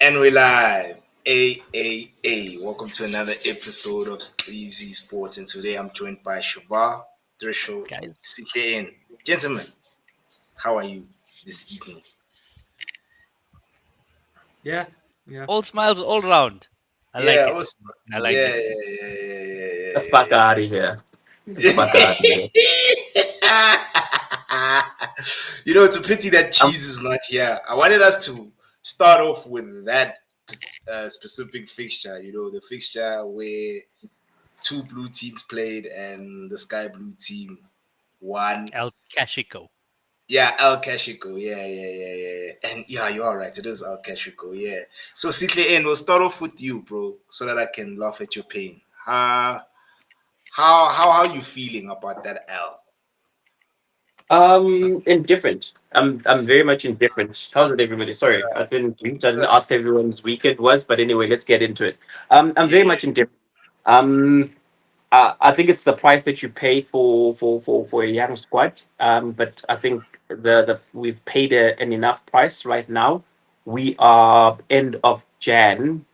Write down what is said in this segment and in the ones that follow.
And we're live. Welcome to another episode of Easy Sports. And today I'm joined by Shavar, Threshold, Guys. CKN. Gentlemen, how are you this evening? Yeah, yeah. All smiles all around. I like Yeah, it. also, I like yeah, it. yeah, yeah, yeah, The yeah, fuck yeah, out of here. The yeah, fuck out of here. yeah. It's a pity that Um, cheese is not here. I wanted us to start off with that specific fixture, the fixture where two blue teams played and the sky blue team won. El Cashiko. Yeah, El Cashico. Yeah. And yeah, you are right. It is El Cashico. Yeah. So Sitle, we'll start off with you, bro, so that I can laugh at your pain. How are you feeling about that L? Indifferent. I'm very much indifferent. How's it, everybody? Sorry, I didn't Uh, ask everyone's weekend was, but anyway, let's get into it. I'm very yeah. much indifferent. Um, I think it's the price that you pay for a young squad. But I think the we've paid an enough price right now. We are end of Jan,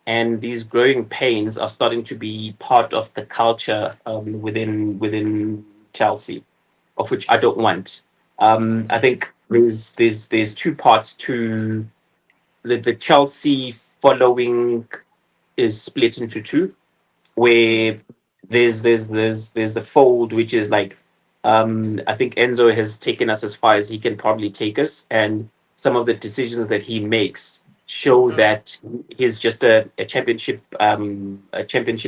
and these growing pains are starting to be part of the culture within Chelsea, of which I don't want. I think there's two parts to the Chelsea following is split into two, where there's the fold, which is like I think Enzo has taken us as far as he can probably take us, and some of the decisions that he makes show that he's just a championship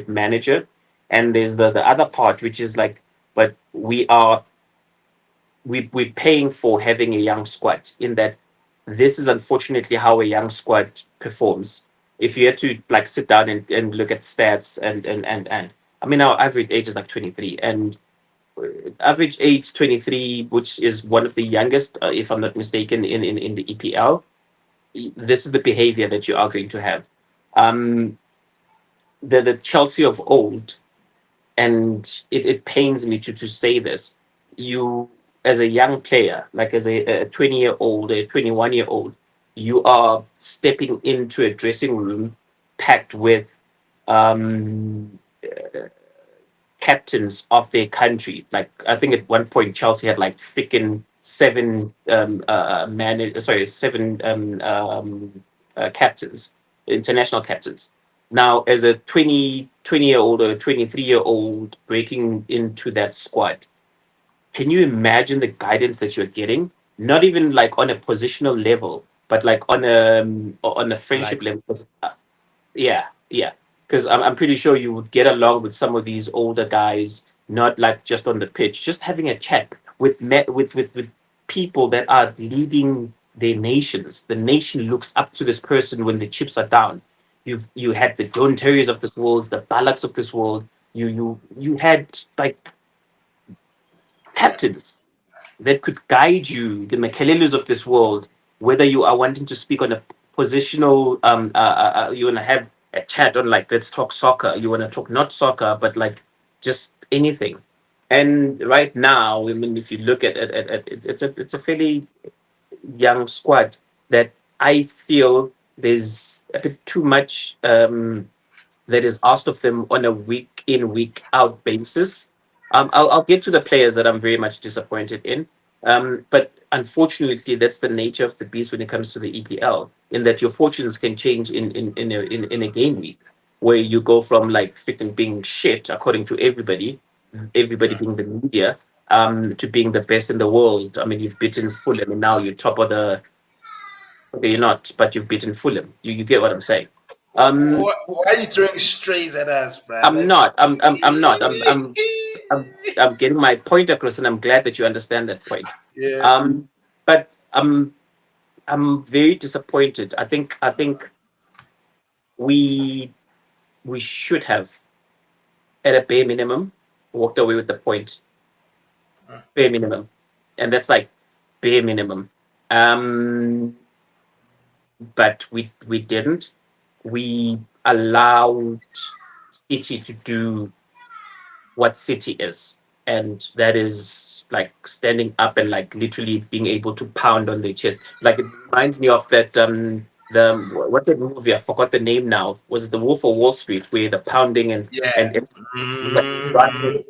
manager. And there's the other part, which is like, but we're paying for having a young squad, in that this is unfortunately how a young squad performs. If you had to like sit down and look at stats and I mean, our average age is like 23, and average age 23, which is one of the youngest, if I'm not mistaken, in the EPL. This is the behavior that you are going to have. Um, the Chelsea of old, and it pains me to say this, you, as a young player, like as a 20-year old, a 21-year old, you are stepping into a dressing room packed with um captains of their country. Like, I think at one point Chelsea had like freaking seven seven captains, international captains. Now, as a 20-year old or 23-year old breaking into that squad, can you imagine the guidance that you're getting? Not even like on a positional level, but like on a friendship Life. level. Yeah, yeah. Because I'm pretty sure you would get along with some of these older guys, not like just on the pitch, just having a chat with people that are leading their nations. The nation looks up to this person when the chips are down. You had the John Terrys of this world, the Ballocks of this world. You had like Yeah. captains that could guide you, the Makelelus of this world, whether you are wanting to speak on a positional, you want to have a chat on like, let's talk soccer, you want to talk not soccer, but like just anything. And right now, I mean, if you look at it's a fairly young squad that I feel there's a bit too much that is asked of them on a week in, week out basis. I'll get to the players that I'm very much disappointed in. But unfortunately, that's the nature of the beast when it comes to the EPL, in that your fortunes can change in a game week, where you go from like freaking being shit, according to everybody Yeah. being the media, to being the best in the world. I mean, you've beaten Fulham, and now you're top of the. Okay, you're not, but you've beaten Fulham. You get what I'm saying? Um, Why are you throwing strays at us, bruh? I'm Like, not. I'm not. I'm getting my point across, and I'm glad that you understand that point. yeah. But I'm very disappointed. I think we we should have, at a bare minimum, walked away with the point. Bare minimum, and that's like bare minimum. Um, but we didn't. We allowed City to do what City is, and that is like standing up and like literally being able to pound on their chest. Like, it reminds me of that. what's that movie? I forgot the name now. Was it The Wolf of Wall Street, where the pounding Yeah. and it was like Mm.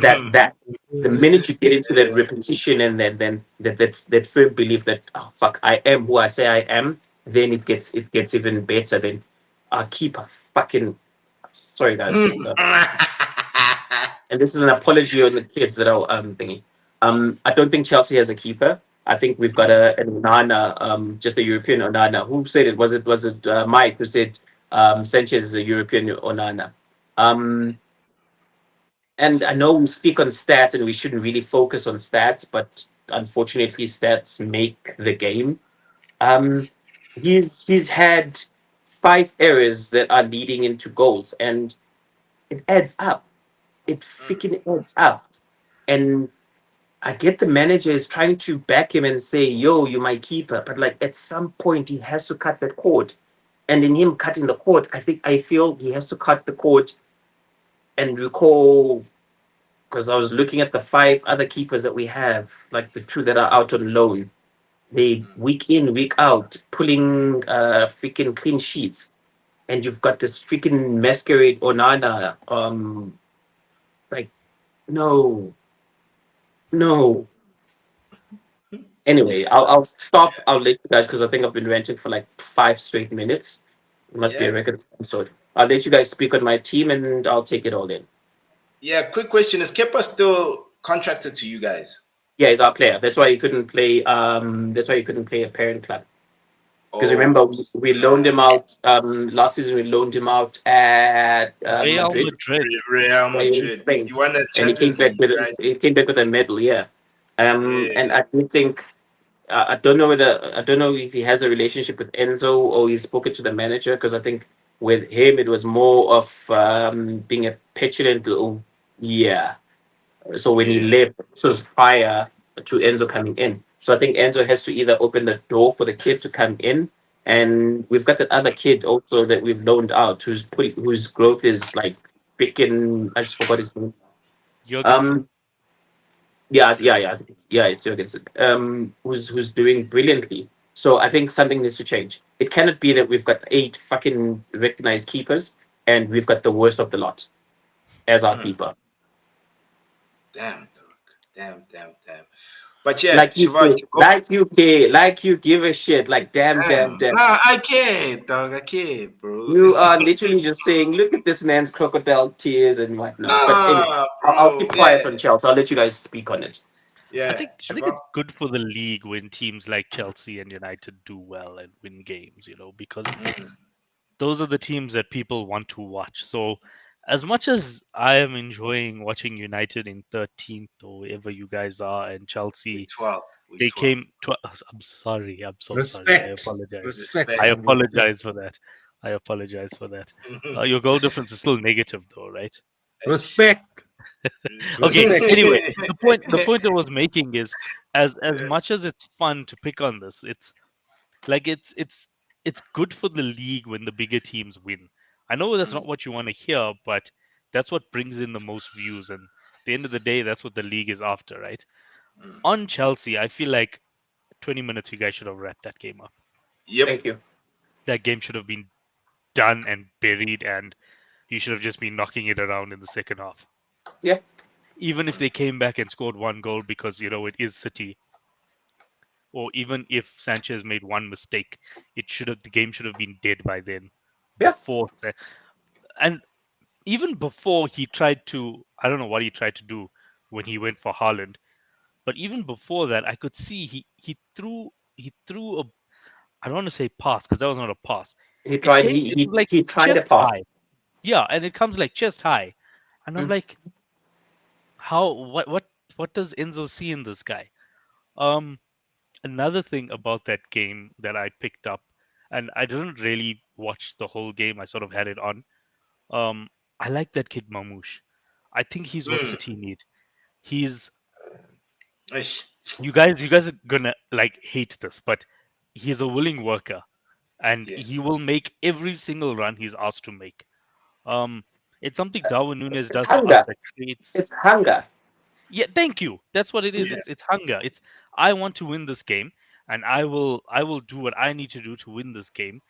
that the minute you get into that repetition and that firm belief that, oh fuck, I am who I say I am, then it gets even better. Then I keep a fucking, sorry guys, and this is an apology on the kids that are thingy. I don't think Chelsea has a keeper. I think we've got an Onana, just a European Onana. Who said it? Was it Mike who said Sanchez is a European Onana? Um, and I know we speak on stats and we shouldn't really focus on stats, but unfortunately, stats make the game. Um, he's had 5 errors that are leading into goals, and it adds up. It freaking adds up. And I get the manager is trying to back him and say, "Yo, you're my keeper," but like at some point he has to cut that cord. And in him cutting the cord, I feel he has to cut the cord and recall, because I was looking at the 5 other keepers that we have, like the 2 that are out on loan. They week in, week out, pulling freaking clean sheets. And you've got this freaking masquerade Onana. Like, no, no. Anyway, I'll stop. I'll let you guys, because I think I've been ranting for like 5 straight minutes. It must be a Yeah. record episode. I'll let you guys speak on my team and I'll take it all in. Yeah. Quick question: is Kepa still contracted to you guys? Yeah, he's our player. That's why he couldn't play. That's why he couldn't play a parent club. Because remember, Oh, we loaned him out last season. We loaned him out at Real Madrid, Madrid. Real in Madrid. Spain, You won the and he came Champions back League, with right? a medal. Yeah, and Yeah. I do think I don't know if he has a relationship with Enzo or he's spoken to the manager, because I think with him it was more of being a petulant little, yeah. So when he Yeah. left, this was prior to Enzo coming in. So I think Enzo has to either open the door for the kid to come in, and we've got that other kid also that we've loaned out, whose growth is like freaking. I just forgot his name. Jorgensen. Um, yeah. I think it's Jurgensen. Who's doing brilliantly. So I think something needs to change. It cannot be that we've got 8 fucking recognized keepers and we've got the worst of the lot as our Mm. keeper. Damn, dog. Damn. But yeah, Like you Shiva, care, you go. like you give a shit. Like damn. Nah, I can't, dog. I can't, bro. You are literally just saying, look at this man's crocodile tears and whatnot. But anyway, Nah, I'll bro. keep Yeah, quiet on Chelsea. I'll let you guys speak on it. yeah. I think Shiva. it's good for the league when teams like Chelsea and United do well and win games, because Mm. those are the teams that people want to watch. So as much as I am enjoying watching United in 13th or wherever you guys are, and We Chelsea, 12. We they 12. came to I'm sorry. I'm so sorry. I Respect. apologize. Respect. I Respect. Man, respect. apologize for that. I apologize for that. Your goal difference is still negative though, right? Respect. Okay. Respect. Anyway, the point I was making is, as much as it's fun to pick on this, it's like it's good for the league when the bigger teams win. I know that's not what you want to hear, but that's what brings in the most views, and at the end of the day, that's what the league is after, right? Mm. On Chelsea, I feel like 20 minutes you guys should have wrapped that game up. Yep. Thank you. That game should have been done and buried, and you should have just been knocking it around in the second half. Yeah. Even if they came back and scored one goal, because it is City, or even if Sanchez made one mistake, the game should have been dead by then. Yeah. And even before he tried to, I don't know what he tried to do when he went for Haaland, but even before that, I could see he threw a, I don't want to say pass, because that was not a pass. He It tried. came, it was like He tried a chest pass. high. Yeah, and it comes like chest high, and I'm Mm. like, how? What does Enzo see in this guy? Um, Another thing about that game that I picked up, and I didn't really watch the whole game. I sort of had it on. Um, I like that kid Mamouche. I think he's what Mm. City need. He's Ish. you guys are gonna like hate this, but he's a willing worker, and Yeah. he will make every single run he's asked to make. Um, it's something Darwin Nunes It's does for us hunger. that creates. It's hunger. Yeah, thank you. That's what it is. Yeah. It's hunger. It's I want to win this game. and I will do what I need to do to win this game,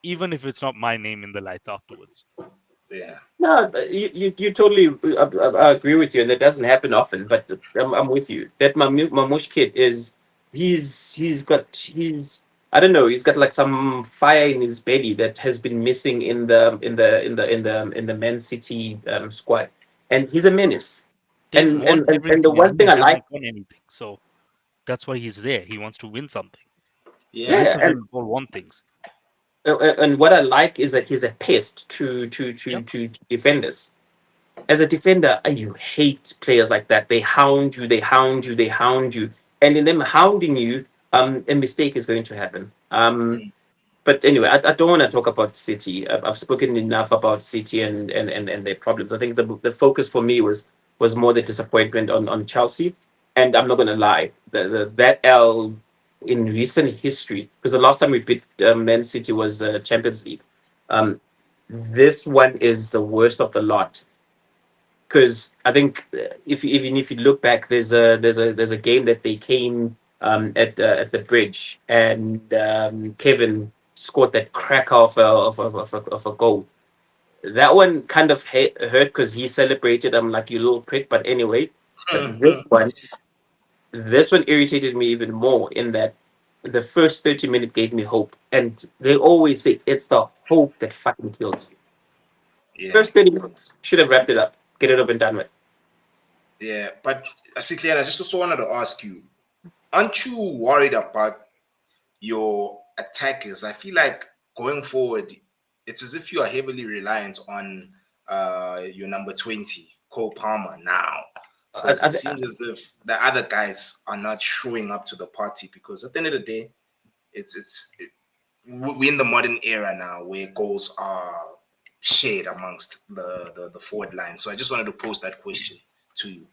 even if it's not my name in the lights afterwards. Yeah. No, you totally. I agree with you, and that doesn't happen often. But I'm with you. That Mamush kid is he's I don't know. He's got like some fire in his belly that has been missing in the Man City squad, and he's a menace. They've won And the everything, one and thing he I like, hasn't won anything. So that's why he's there. He wants to win something. The Yeah. rest yeah, of them all want things. and what I like is that he's a pest Yep. to defenders. As a defender, you hate players like that. They hound you, they hound you, they hound you, and in them hounding you, a mistake is going to happen. Mm. But anyway, I don't want to talk about City. I've spoken enough about City and their problems. I think the focus for me was more the disappointment on Chelsea. And I'm not going to lie, that L in recent history, because the last time we beat Man City was Champions League. Um, this one is the worst of the lot because I think if even if you look back, there's a game that they came at the bridge, and Kevin scored that cracker of a goal. That one kind of hurt because he celebrated. I'm like, you little prick. But anyway, but this one irritated me even more in that the first 30 minutes gave me hope, and they always say it's the hope that fucking kills you. Yeah. First 30 minutes should have wrapped it up, get it over and done with. Yeah. But Siklian, I just also wanted to ask you, aren't you worried about your attackers? I feel like going forward, it's as if you are heavily reliant on your number 20, Cole Palmer, now. Because it seems as if the other guys are not showing up to the party. Because at the end of the day, we're in the modern era now where goals are shared amongst the forward line. So I just wanted to pose that question to you.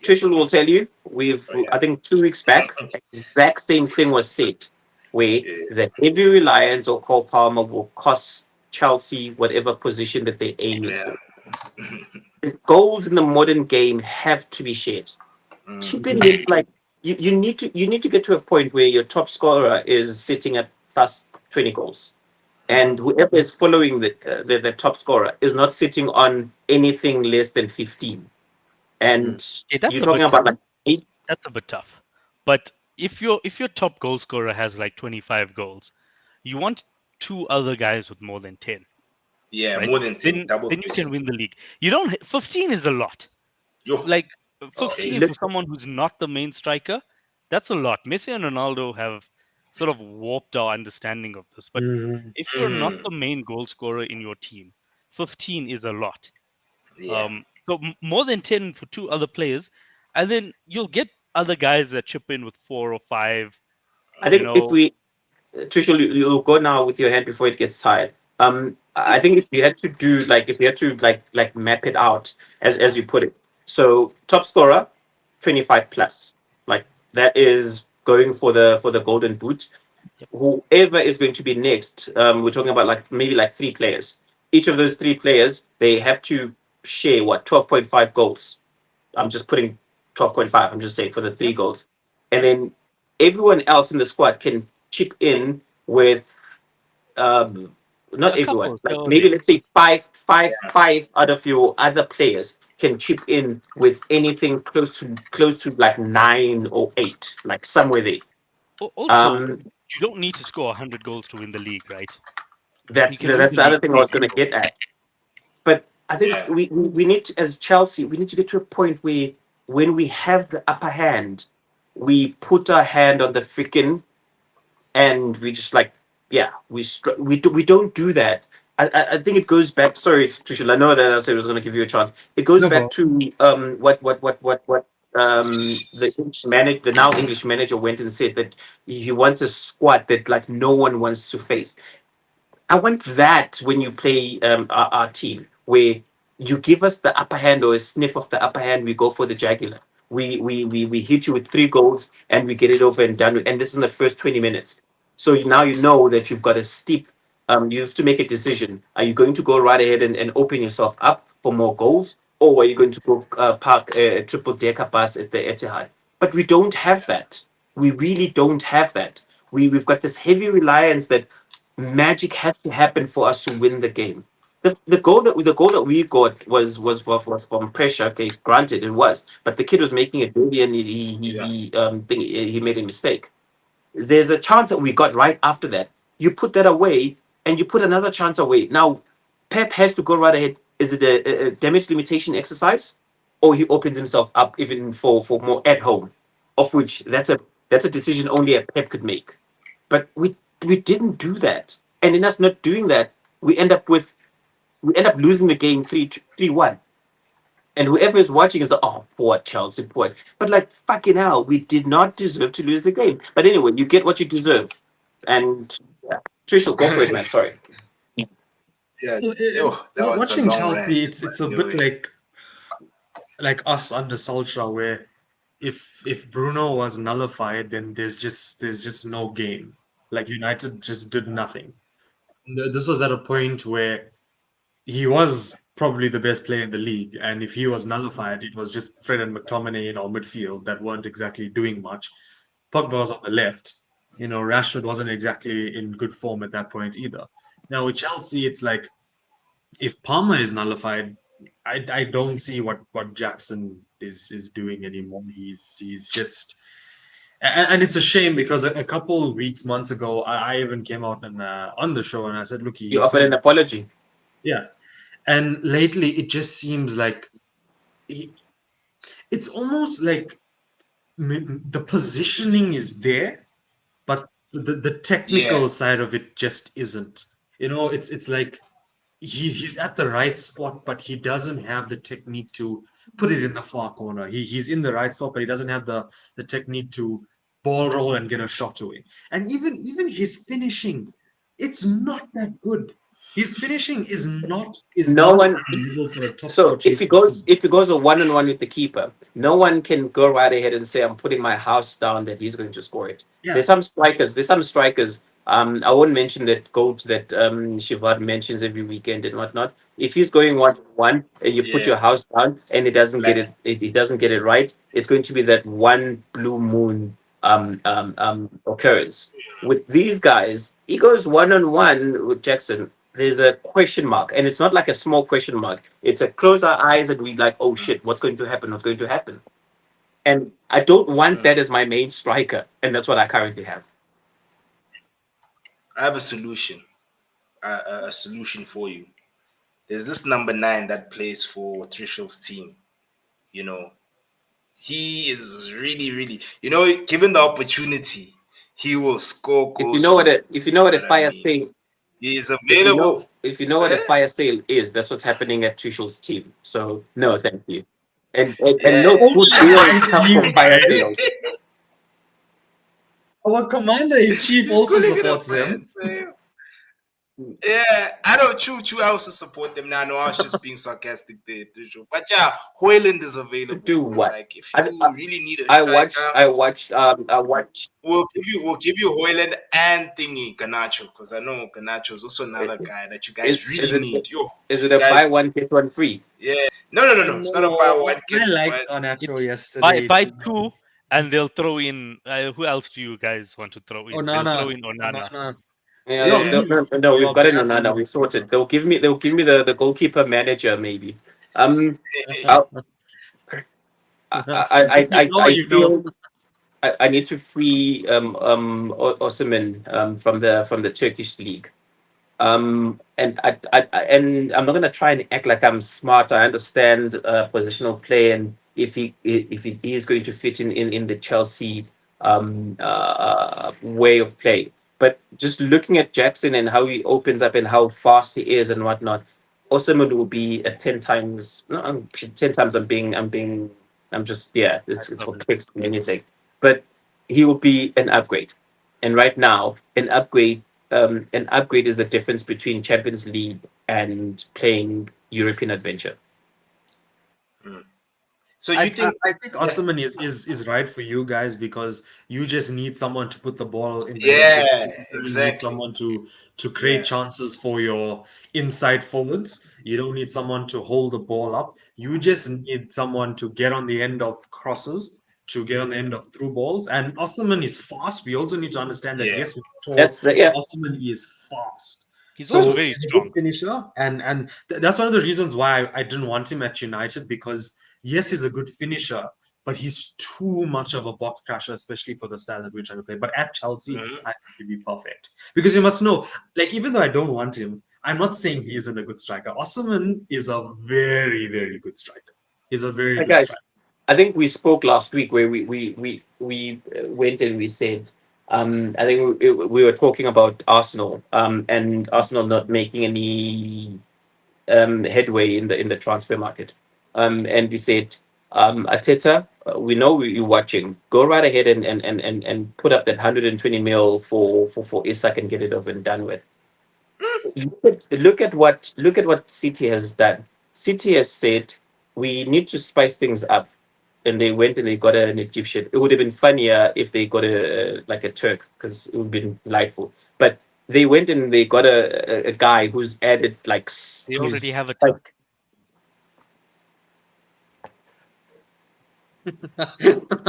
Trish will tell you, Oh, yeah. I think 2 weeks back, exact same thing was said, where Yeah. the heavy reliance on Cole Palmer will cost Chelsea whatever position that they're aiming Yeah. for. The goals in the modern game have to be shared. Mm. Keep it like you need to get to a point where your top scorer is sitting at plus 20 goals. And whoever is following the top scorer is not sitting on anything less than 15. And Yeah, that's you're a talking bit about tough. like 8. That's a bit tough. But if your top goal scorer has like 25 goals, you want two other guys with more than 10, Yeah, right? more than 10, double Then you can digits. win the league. You don't 15 is a lot. Yo, Like okay. 15 for someone who's not the main striker, that's a lot. Messi and Ronaldo have sort of warped our understanding of this. But if you're not Mhm. the main goal scorer in your team, 15 is a lot. Yeah. So more than 10 for two other players, and then you'll get other guys that chip in with 4 or 5. I You think if know, we, Trish, you'll go now with your hand before it gets tired. I think if you had to do like if you had to like map it out as you put it. So top scorer, 25 plus, like that is going for the golden boot. Yep. Whoever is going to be next, we're talking about like maybe like 3 players. Each of those 3 players, they have to share what 12.5 goals. I'm just putting 12.5. I'm just saying for the three Yep. goals, and then everyone else in the squad can chip in with not A everyone, couple here like or maybe there. let's say five out of your other players can chip in with anything close to like 9 or 8, like somewhere there. Also, Um, you don't need to score 100 goals to win the league, right? You that can win that's the the league other thing I was maybe. going to get at. But I think Yeah. we need to, as Chelsea, we need to get to a point where when we have the upper hand, we put our hand on the freaking and we just like yeah we don't do that. I think it goes back. Sorry, Trishul, I know that I said I was going to give you a chance. It goes No back problem. to what the the now English manager went and said that he wants a squad that like no one wants to face. I want that when you play our team, where you give us the upper hand or a sniff of the upper hand, we go for the jugular. We hit you with 3 goals and we get it over and done with. And this is in the first 20 minutes. So now you know that you've got a steep, you have to make a decision. Are you going to go right ahead and open yourself up for more goals? Or are you going to go park a triple decker bus at the Etihad? But we don't have that. We really don't have that. We've got this heavy reliance that magic has to happen for us to win the game. The goal that we got was from pressure. Okay, granted it was, but the kid was making a dirty and Yeah. he made a mistake. There's a chance that we got right after that. You put that away and you put another chance away. Now, Pep has to go right ahead. Is it a damage limitation exercise, or he opens himself up even for more at home, of which that's a decision only a Pep could make. But we didn't do that, and in us not doing that, we end up losing the game 3-1. And whoever is watching is like, oh, poor Chelsea, poor. But like, fucking hell, we did not deserve to lose the game. But anyway, you get what you deserve. And yeah, Trish, go for it, man. Sorry. Yeah. So, That was a watching long Chelsea, rant, it's but a bit like us under Solskjaer, where if Bruno was nullified, then there's just no game. Like United just did nothing. This was at a point where he was probably the best player in the league, and if he was nullified, it was just Fred and McTominay in our midfield that weren't exactly doing much. Pogba was on the left. Rashford wasn't exactly in good form at that point either. Now with Chelsea, it's like if Palmer is nullified, I don't see what Jackson is doing anymore. He's just and it's a shame because a couple weeks, months ago, I even came out and on the show and I said, look, You offered an apology. yeah. And lately, it just seems like it's almost like the positioning is there, but the technical Yeah. side of it just isn't. It's like he's at the right spot, but he doesn't have the technique to put it in the far corner. He's in the right spot, but he doesn't have the technique to ball roll and get a shot away. And even his finishing, it's not that good. His finishing is not No at one. the level for a top So notch. if he goes a one-on-one with the keeper, no one can go right ahead and say, "I'm putting my house down that he's going to score it." Yeah. There's some strikers. I won't mention that goat that Shivad mentions every weekend and whatnot. If he's going one and you put Yeah. your house down and it doesn't get Black. it doesn't get it right, it's going to be that one blue moon occurrence. With these guys, he goes one on one with Jackson. There's a question mark, and it's not like a small question mark. It's a close our eyes and we like, oh shit, what's going to happen? What's going to happen? And I don't want that as my main striker, and that's what I currently have. I have a solution. A solution for you. There's this number 9 that plays for Trishel's team. He is really, really, given the opportunity, he will score goals. If you know what a fire sale, he is available. If you know what a fire sale is, that's what's happening at Trishel's team. So no, thank you. And no good deals come from fire sales. Our commander in chief also supports them. Yeah, I don't true. I also support them now. No, I was just being sarcastic there, but yeah, Hoyland is available. Do what? Like if you really need a I striker, watched. We'll give you Hoyland and thingy Ganacho, because I know Ganacho is also another guy that you guys really need. Is it a buy one get one free? Yeah, no. It's not a buy one get I liked Ganacho yesterday. Buy two, and they'll throw in. Who else do you guys want to throw in? Onana. They'll throw in Onana. No, we've got it. No, we sorted. They'll give me the goalkeeper manager maybe. I feel I need to free Osimhen from the Turkish league. And I'm not gonna try and act like I'm smart. I understand positional play, and if he is going to fit in the Chelsea way of play. But just looking at Jackson and how he opens up and how fast he is and whatnot, Osimhen will be at 10 times. No, 10 times. I'm just it's for clicks and anything. But he will be an upgrade. And right now, an upgrade is the difference between Champions League and playing European adventure. So I think Osimhen is right for you guys because you just need someone to put the ball in. Exactly. You need someone to create chances for your inside forwards. You don't need someone to hold the ball up. You just need someone to get on the end of crosses to get on the end of through balls. And Osman is fast. We also need to understand that Yeah. yes, he's tall. That's the yeah. Osman is fast. He's So also very he's a strong. good finisher, and that's one of the reasons why I didn't want him at United, because yes, he's a good finisher, but he's too much of a box crasher, especially for the style that we're trying to play. But at Chelsea, Mhm. I think he'd be perfect, because you must know, like, even though I don't want him, I'm not saying he isn't a good striker. Osman is a very, very good striker. He's a very Hey, good guys, striker. I think we spoke last week where we went and we said, I think we were talking about Arsenal, and Arsenal not making any headway in the transfer market, and we said, Ateta, we know you're watching. Go right ahead and put up that 120 mil for Isak and get it over and done with. Look at what City has done. City has said we need to spice things up, and they went and they got an Egyptian. It would have been funnier if they got a like a Turk, because it would have been delightful. But they went and they got a guy who's added like They already who's have a like, Turk.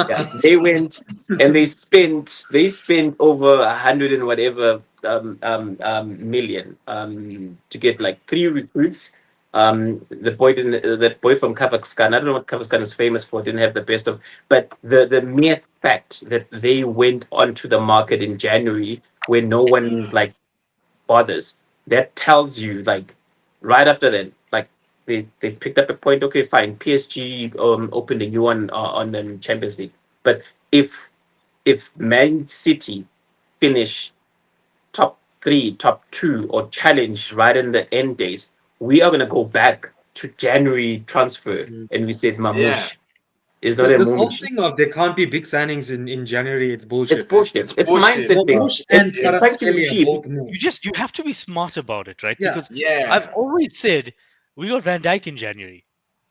yeah, they went and they spent over 100 and whatever million to get like 3 recruits. That boy from Kazakhstan, I don't know what Kazakhstan is famous for, didn't have the best of, but the mere fact that they went onto the market in January when no one like bothers, that tells you like right after that, like they picked up a point. Okay, fine. PSG opened a new one on the Champions League, but if Man City finish top three, top two, or challenge right in the end days, we are gonna go back to January transfer, and we said Yeah. Mamouche is not a This whole Mamouche. thing of there can't be big signings in January, it's It's bullshit. bullshit. It's It's bullshit, mindset thing. bro. Marmoush and It's trying to be Kvaratskhelia cheap. both moved. You have to be smart about it, right? Yeah. Because Yeah. I've always said we got Van Dijk in January,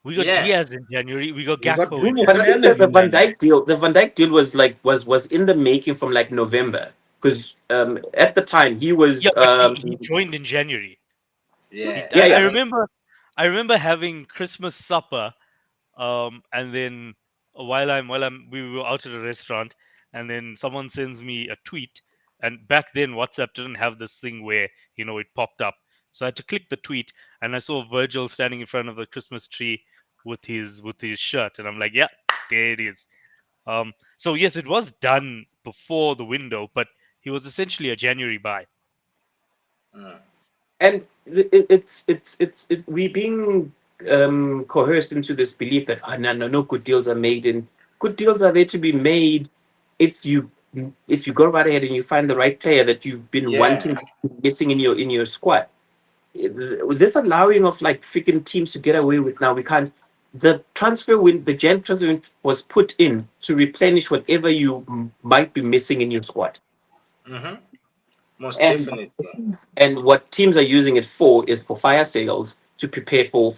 we got Yeah. Diaz in January, we got We got Gakpo in Bruno But I January. think that Fernandes the in Van January. Dijk deal, was in the making from like November, because at the time he was Yeah, but he joined in January. Yeah. Yeah, I yeah. remember having Christmas supper, and then we were out at a restaurant, and then someone sends me a tweet, and back then WhatsApp didn't have this thing where it popped up, so I had to click the tweet, and I saw Virgil standing in front of the Christmas tree with his shirt, and I'm like, yeah, there it is. So yes, it was done before the window, but he was essentially a January buy. Mm. And we being coerced into this belief that no good deals are made, and good deals are there to be made if you go right ahead and you find the right player that you've been Yeah. wanting, missing in your squad. This allowing of like freaking teams to get away with now, we can't. The Jan transfer win was put in to replenish whatever you might be missing in your squad. Mm-hmm. Most And definitely. and what teams are using it for is for fire sales to prepare for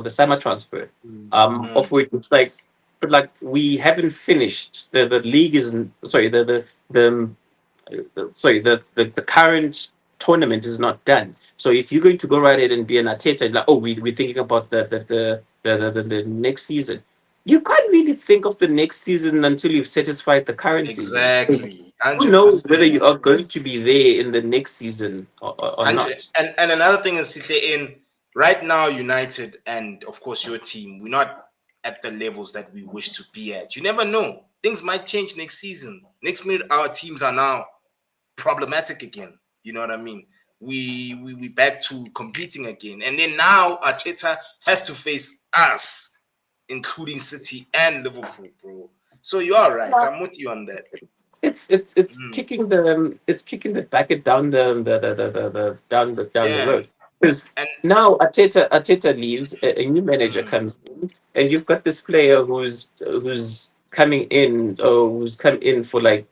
the summer transfer. Of which it's like, but like we haven't finished. The league isn't, sorry, the current tournament is not done. So if you're going to go right ahead and be an Arteta, like, oh, we're thinking about the next season. You can't really think of the next season until you've satisfied the current season. Exactly. Who knows 100%. whether you are going to be there in the next season or not? And another thing is, Sihle, in right now, United and of course your team, we're not at the levels that we wish to be at. You never know. Things might change next season. Next minute, our teams are now problematic again. You know what I mean? We back to competing again. And then now Arteta has to face us, including City and Liverpool, bro. So you are right. I'm with you on that. It's kicking the bucket down the Yeah. road, because And now Arteta leaves, a new manager comes in, and you've got this player who's coming in, or who's come in for like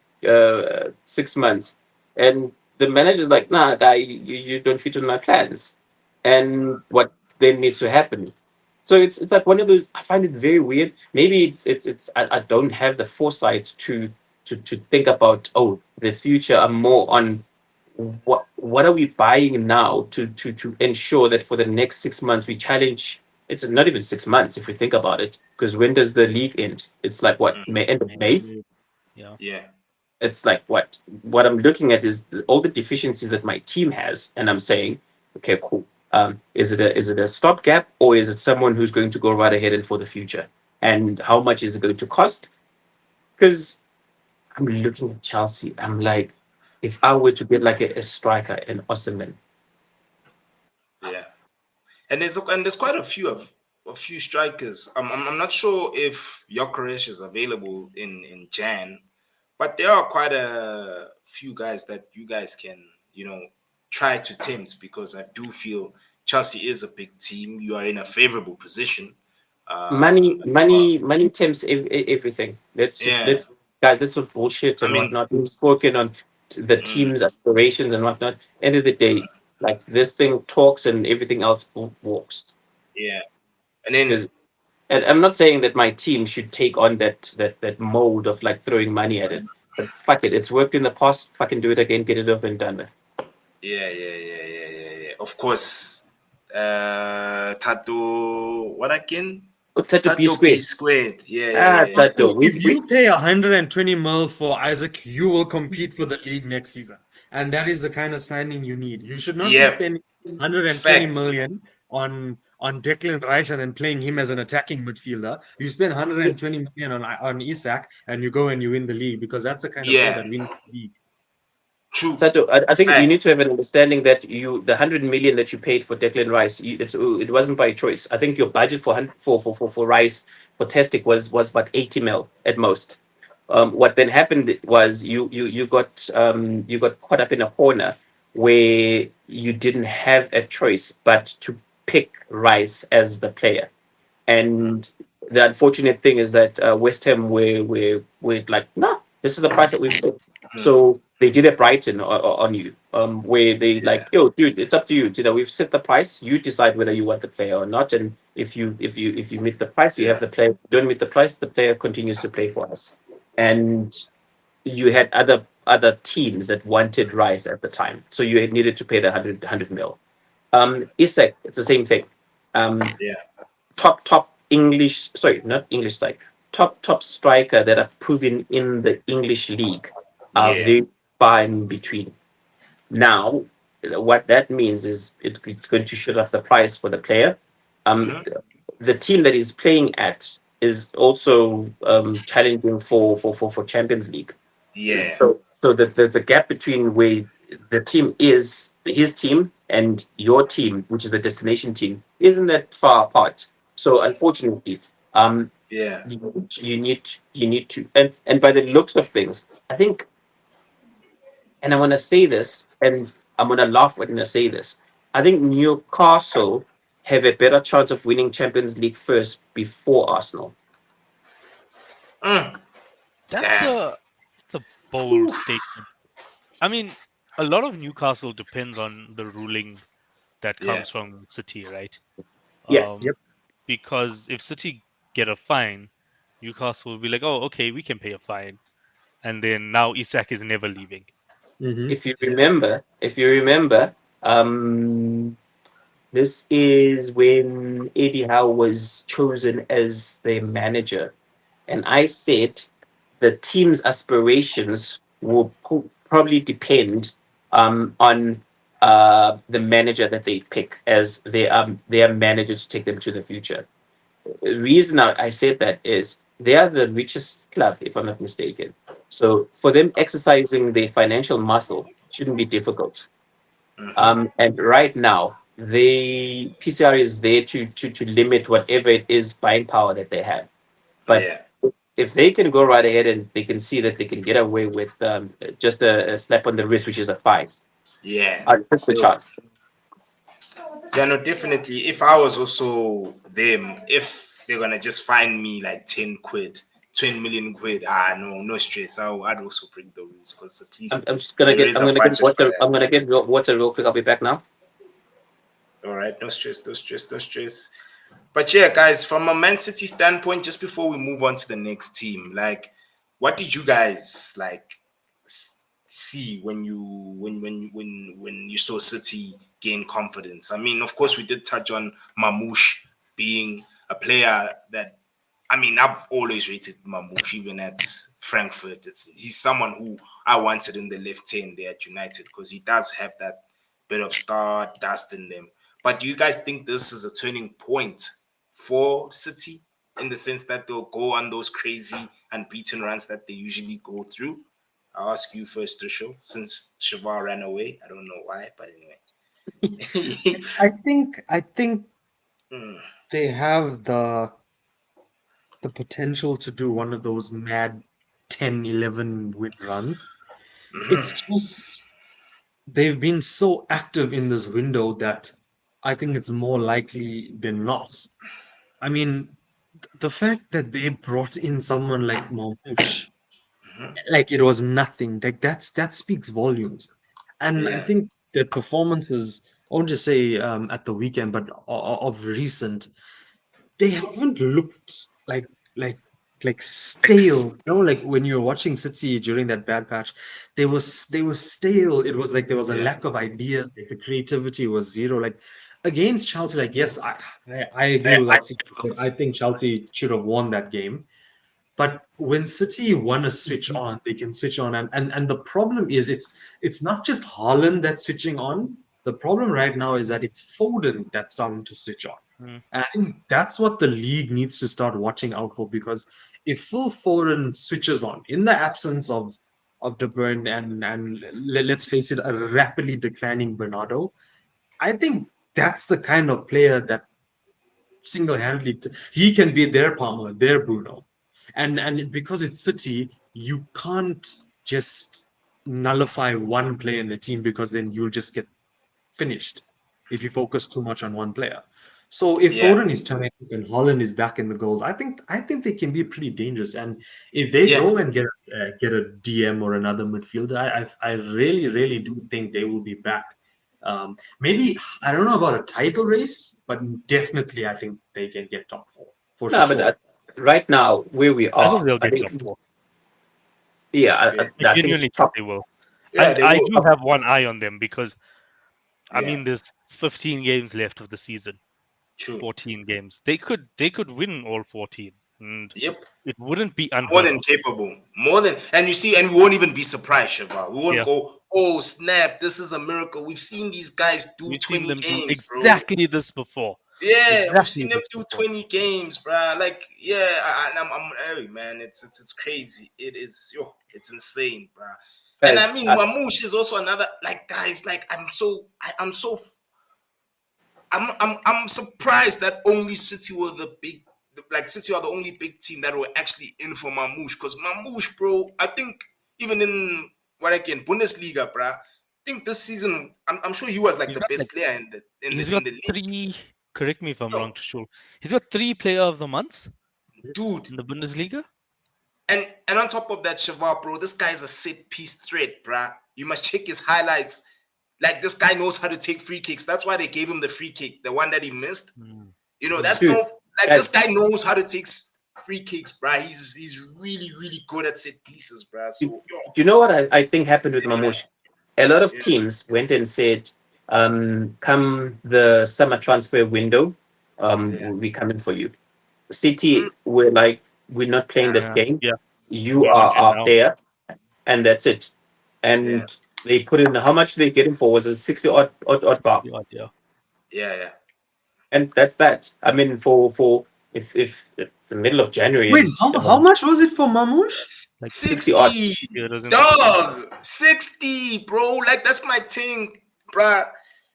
6 months, and the manager's like, nah, guy, you don't fit in my plans, and what then needs to happen? So it's like one of those. I find it very weird. Maybe it's I don't have the foresight to think about, oh, the future. I'm more on what are we buying now to ensure that for the next 6 months we challenge It's not even 6 months if we think about it. Because when does the league end? It's like what, Mm. May, end of May? Yeah. Yeah. It's like what I'm looking at is all the deficiencies that my team has, and I'm saying, okay, cool. Is it a stopgap, or is it someone who's going to go right ahead and for the future? And how much is it going to cost? Because I'm looking at Chelsea. I'm like, if I were to get like a striker, an Osimhen, Yeah. And there's quite a few strikers. I'm not sure if Gyökeres is available in Jan, but there are quite a few guys that you guys can, try to tempt, because I do feel Chelsea is a big team. You are in a favorable position. As well. money tempts everything. Yeah. Guys, let's not bullshit I and mean, whatnot. We've spoken on the mm, team's aspirations and whatnot. End of the day, like this thing talks and everything else walks. yeah. And then Because, and I'm not saying that my team should take on that mode of like throwing money at it, but fuck it, it's worked in the past. Fucking do it again, get it over and done with. yeah. Of course. Tato, what again? Tattoo B Tato B squared. squared. Yeah. Tattoo. So if you pay 120 mil for Isaac, you will compete for the league next season. And that is the kind of signing you need. You should not be Yeah. spending 120 Fact. million on Declan Rice and then playing him as an attacking midfielder. You spend 120 million on Isak and you go and you win the league, because that's the kind of player Yeah. that wins the league. True. Sato, I think you need to Fact. have an understanding that the 100 million that you paid for Declan Rice, it wasn't by choice. I think your budget for Rice for Testic was about 80 mil at most. What then happened was you got caught up in a corner where you didn't have a choice but to pick Rice as the player. And the unfortunate thing is that West Ham were like, nah, this is the price that we've set. Mm, So they did a Brighton on you, where they yeah. like, yo, dude, it's up to you. You know, we've set the price. You decide whether you want the player or not. And if you meet the price, you have Yeah. the player. Don't meet the price, the player continues to play for us. And you had other teams that wanted Rice at the time, so you had needed to pay the 100 mil. Isak, it's the same thing. Um, Yeah. top English, sorry, not English, like top striker that have proven in the English league are Yeah. very far in between. Now, what that means is it's going to shoot us the price for the player. Mhm. The team that he's playing at is also challenging for Champions League. Yeah. So the gap between where the team is, his team, and your team, which is the destination team, isn't that far apart. So unfortunately, Yeah. you need to, and by the looks of things, I think, and I want to say this, and I'm gonna laugh when I say this. I think Newcastle have a better chance of winning Champions League first before Arsenal. Mm, That's damn. a bold statement. I mean, a lot of Newcastle depends on the ruling that Yeah. comes from City, right? Yeah. Yep. Because if City get a fine, Newcastle will be like, oh, okay, we can pay a fine. And then now Isak is never leaving. Mm-hmm. If you remember, um, this is when Eddie Howe was chosen as the manager, and I said the team's aspirations will probably depend on the manager that they pick as their manager to take them to the future. The reason I said that is they are the richest club, if I'm not mistaken. So for them exercising their financial muscle shouldn't be difficult. Mhm. And right now, the PCR is there to limit whatever it is buying power that they have. But Yeah. if they can go right ahead and they can see that they can get away with just a slap on the wrist, which is a fine, Yeah. I'll take the So, chance. yeah, no, definitely. If I was also them, if they're gonna just find me like 10 quid, 20 million quid, no stress. I'd also bring the rules, because at least I'm just gonna there get is a budget for water. that. I'm gonna get water real quick. I'll be back now. All right, no stress, no stress, no stress. But yeah, guys, from a Man City standpoint, just before we move on to the next team, like, what did you guys like see when you saw City gain confidence? I mean, of course, we did touch on Mamouche being a player that, I mean, I've always rated Mamouche, even at Frankfurt. He's someone who I wanted in the left 10 there at United because he does have that bit of star dust in them. But do you guys think this is a turning point for City in the sense that they'll go on those crazy unbeaten runs that they usually go through? I'll ask you first, Trishul, since Shavar ran away. I don't know why, but anyway. I think Hmm. they have the potential to do one of those mad 10, 11 win runs. It's just they've been so active in this window that I think it's more likely than not. I mean, the fact that they brought in someone like Mamouche, like it was nothing, like that speaks volumes. And I Yeah. think their performances, I won't just say at the weekend, but of recent, they haven't looked like stale. You know, like when you were watching City during that bad patch, they were stale. It was like there was a Yeah. lack of ideas. Like the creativity was zero. Like against Chelsea, like yes, I agree with what City said. I think Chelsea should have won that game. But when City want to switch on, they can switch on. And the problem is it's not just Haaland that's switching on. The problem right now is that it's Foden that's starting to switch on. Mm. And I think that's what the league needs to start watching out for, because if Phil Foden switches on in the absence of De Bruyne and let's face it, a rapidly declining Bernardo, I think that's the kind of player that single-handedly he can be their Palmer, their Bruno. And because it's City, you can't just nullify one player in the team, because then you'll just get finished if you focus too much on one player. So if Yeah. Foden is turning and Holland is back in the goals, I think they can be pretty dangerous. And if they Yeah. go and get a DM or another midfielder, I really do think they will be back. Maybe I don't know about a title race, but definitely I think they can get top four for No, sure. but right now where we I think are, they'll I get think top four. yeah, Yeah. I I think genuinely think top. they will. Yeah, And they I will. do have one eye on them because, I Yeah. mean, there's 15 games left of the season, True. 14 games. They could win all 14, and Yep. it wouldn't be More unheard than of. capable. More than, and you see, and we won't even be surprised, Shabba. We won't Yeah. go, oh snap, this is a miracle. We've seen these guys do We've 20 seen them do games, bro. exactly this before. Yeah, we've Exactly seen them this do before. 20 games, bro. Like, yeah, I'm hey, man, it's crazy. It is, yo, it's insane, bro. And I mean, Mamouche is also another, like, guys, like, I'm surprised that only City were City are the only big team that were actually in for Mamouche. Because Mamouche, bro, I think even in Bundesliga, bro, I think this season, I'm sure he was like He's the got best like- player in He's the got league. 3. Correct me if I'm No. wrong, Trishul. He's got 3 Player of the Months Dude. in the Bundesliga. And on top of that, Shavar, bro, this guy is a set piece threat, bruh. You must check his highlights. Like, this guy knows how to take free kicks. That's why they gave him the free kick, the one that he missed. You know, that's Dude, this guy knows how to take free kicks, bruh. He's really, really good at set pieces, bruh. So, Do you know what I think happened with Mamouche? A lot of teams went and said, come the summer transfer window, we coming for you. City were like, we're not playing that game. Yeah. You We are want you our now. player, and that's it. And they put in how much they get him for was a 60 odd bar. Yeah. yeah. And that's that. I mean, for if it's the middle of January. Wait, and, how much was it for Mamouche? Like 60 odd. euros in dog, 60, bro. Like, that's my thing, bruh.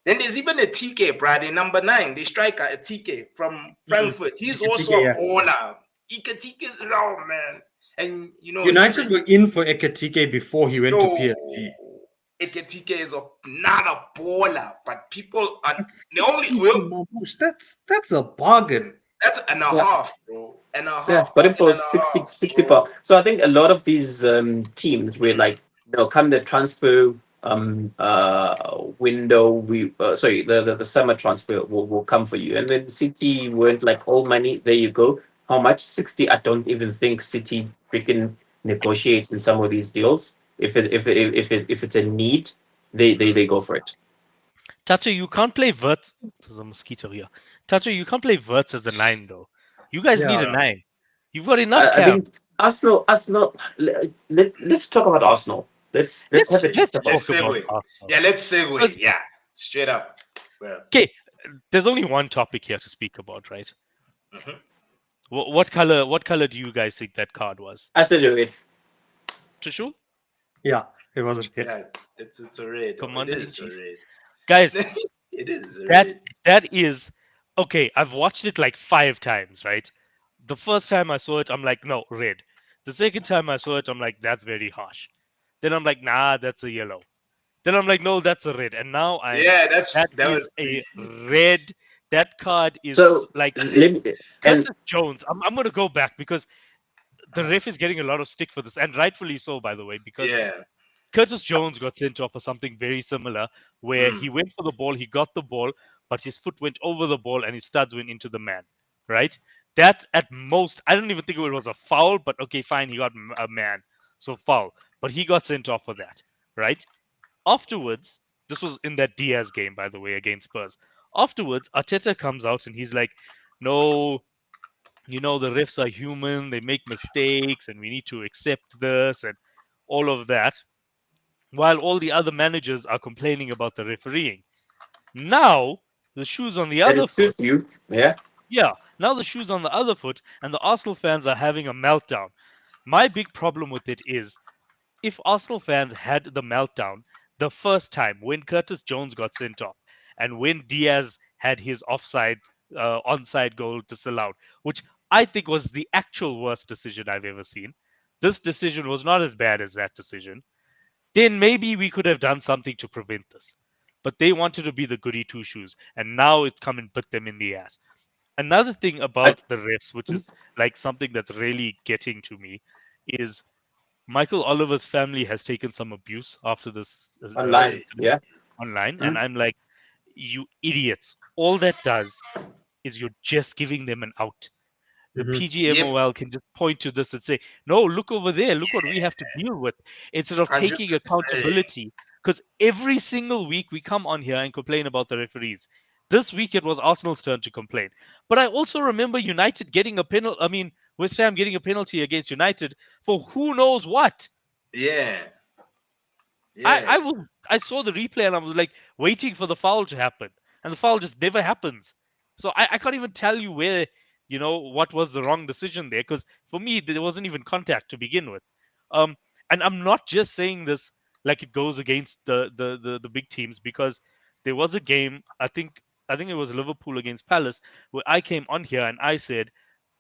Then there's even a TK, bruh, the number 9, the striker, a TK from Frankfurt. He's Ike also TK, a baller. TK is oh man. And you know, United were in for Ekatike before he went to PSG. Ekatike is another baller, but people are That's the only 60 for Mamouche. That's a bargain. that's and a half, bro. And a half. Yeah, but it for and a 60 half, pounds. So I think a lot of these teams were like, come the transfer window, the summer transfer will come for you. And then City weren't like, all money, there you go. How much? 60. I don't even think City freaking negotiates in some of these deals. If it's a need, they go for it. Tacho, you can't play there's a mosquito here. Tacho, you can't play Verts as a 9 though. You guys need a Yeah. 9. You've got enough I cam. think Arsenal. Let's talk about Arsenal. Let's have a chat Let's about. Let's talk about segue. Arsenal. Yeah, let's segue. Because- Yeah, straight up. Well, Okay, there's only one topic here to speak about, right? mhm. What color do you guys think that card was? I said it. Trishu? Yeah, it wasn't hit. Yeah, it's a red. Commander It in is a Chief. red. Guys, It is a that red. that is okay. I've watched it like 5 times, right? The first time I saw it, I'm like, no, red. The second time I saw it, I'm like, that's very harsh. Then I'm like, nah, that's a yellow. Then I'm like, no, that's a red. And now Yeah, that that is was a red. That card is So like let me and Curtis Jones. I'm gonna go back because the ref is getting a lot of stick for this, and rightfully so, by the way, because yeah. Curtis Jones got sent off for something very similar, where Mm. he went for the ball, he got the ball, but his foot went over the ball and his studs went into the man. Right? That at most, I don't even think it was a foul, but okay, fine, he got a man, so foul. But he got sent off for that. Right? Afterwards, this was in that Diaz game, by the way, against Spurs. Afterwards, Arteta comes out and he's like, "No, the refs are human, they make mistakes, and we need to accept this and all of that." While all the other managers are complaining about the refereeing. Now, the shoes on the and other it foot. suits you. Yeah. Yeah, now the shoes on the other foot, and the Arsenal fans are having a meltdown. My big problem with it is if Arsenal fans had the meltdown the first time when Curtis Jones got sent off and when Diaz had his onside goal disallowed, which I think was the actual worst decision I've ever seen. This decision was not as bad as that decision. Then maybe we could have done something to prevent this. But they wanted to be the goody two shoes, and now it's come and bit them in the ass. Another thing about the refs, which is like something that's really getting to me, is Michael Oliver's family has taken some abuse after this Online. incident Yeah. online, Mm. and I'm like, you idiots! All that does is you're just giving them an out. The Mhm. PGMOL can just point to this and say, "No, look over there. Look what we have to deal with," instead of taking 100%. accountability. Because every single week we come on here and complain about the referees. This week it was Arsenal's turn to complain. But I also remember United getting a penalty. I mean, West Ham getting a penalty against United for who knows what. Yeah. I Yeah. I saw the replay and I was like waiting for the foul to happen, and the foul just never happens. So I can't even tell you where what was the wrong decision there, because for me there wasn't even contact to begin with. And I'm not just saying this like it goes against the big teams, because there was a game, I think it was Liverpool against Palace, where I came on here and I said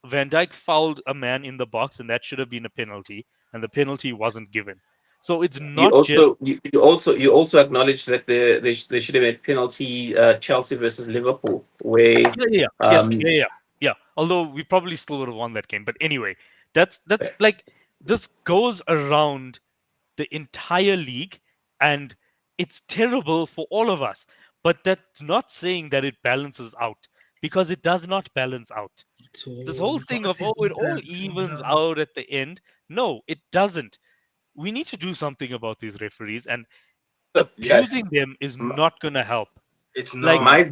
Van Dijk fouled a man in the box and that should have been a penalty, and the penalty wasn't given. So it's You not just also you also acknowledge that they should have had penalty Chelsea versus Liverpool where yes, um yeah. Although we probably still would have won that game, but anyway, that's like this goes around the entire league, and it's terrible for all of us. But that's not saying that it balances out, because it does not balance out. This whole thing of it all evens out at the end. No, it doesn't. We need to do something about these referees, and so guys, abusing them is m- not going to help. It's Like, not.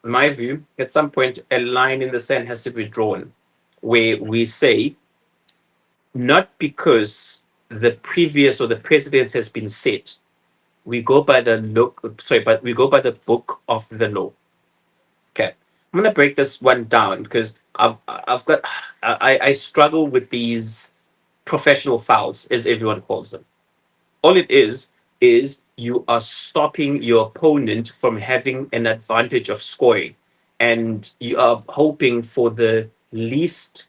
my view, at some point a line in the sand has to be drawn where we say not because the previous or the precedence has been set, we go by the but we go by the book of the law. Okay. I'm gonna break this one down because I've got I struggle with these professional fouls, as everyone calls them. All it is you are stopping your opponent from having an advantage of scoring, and you are hoping for the least,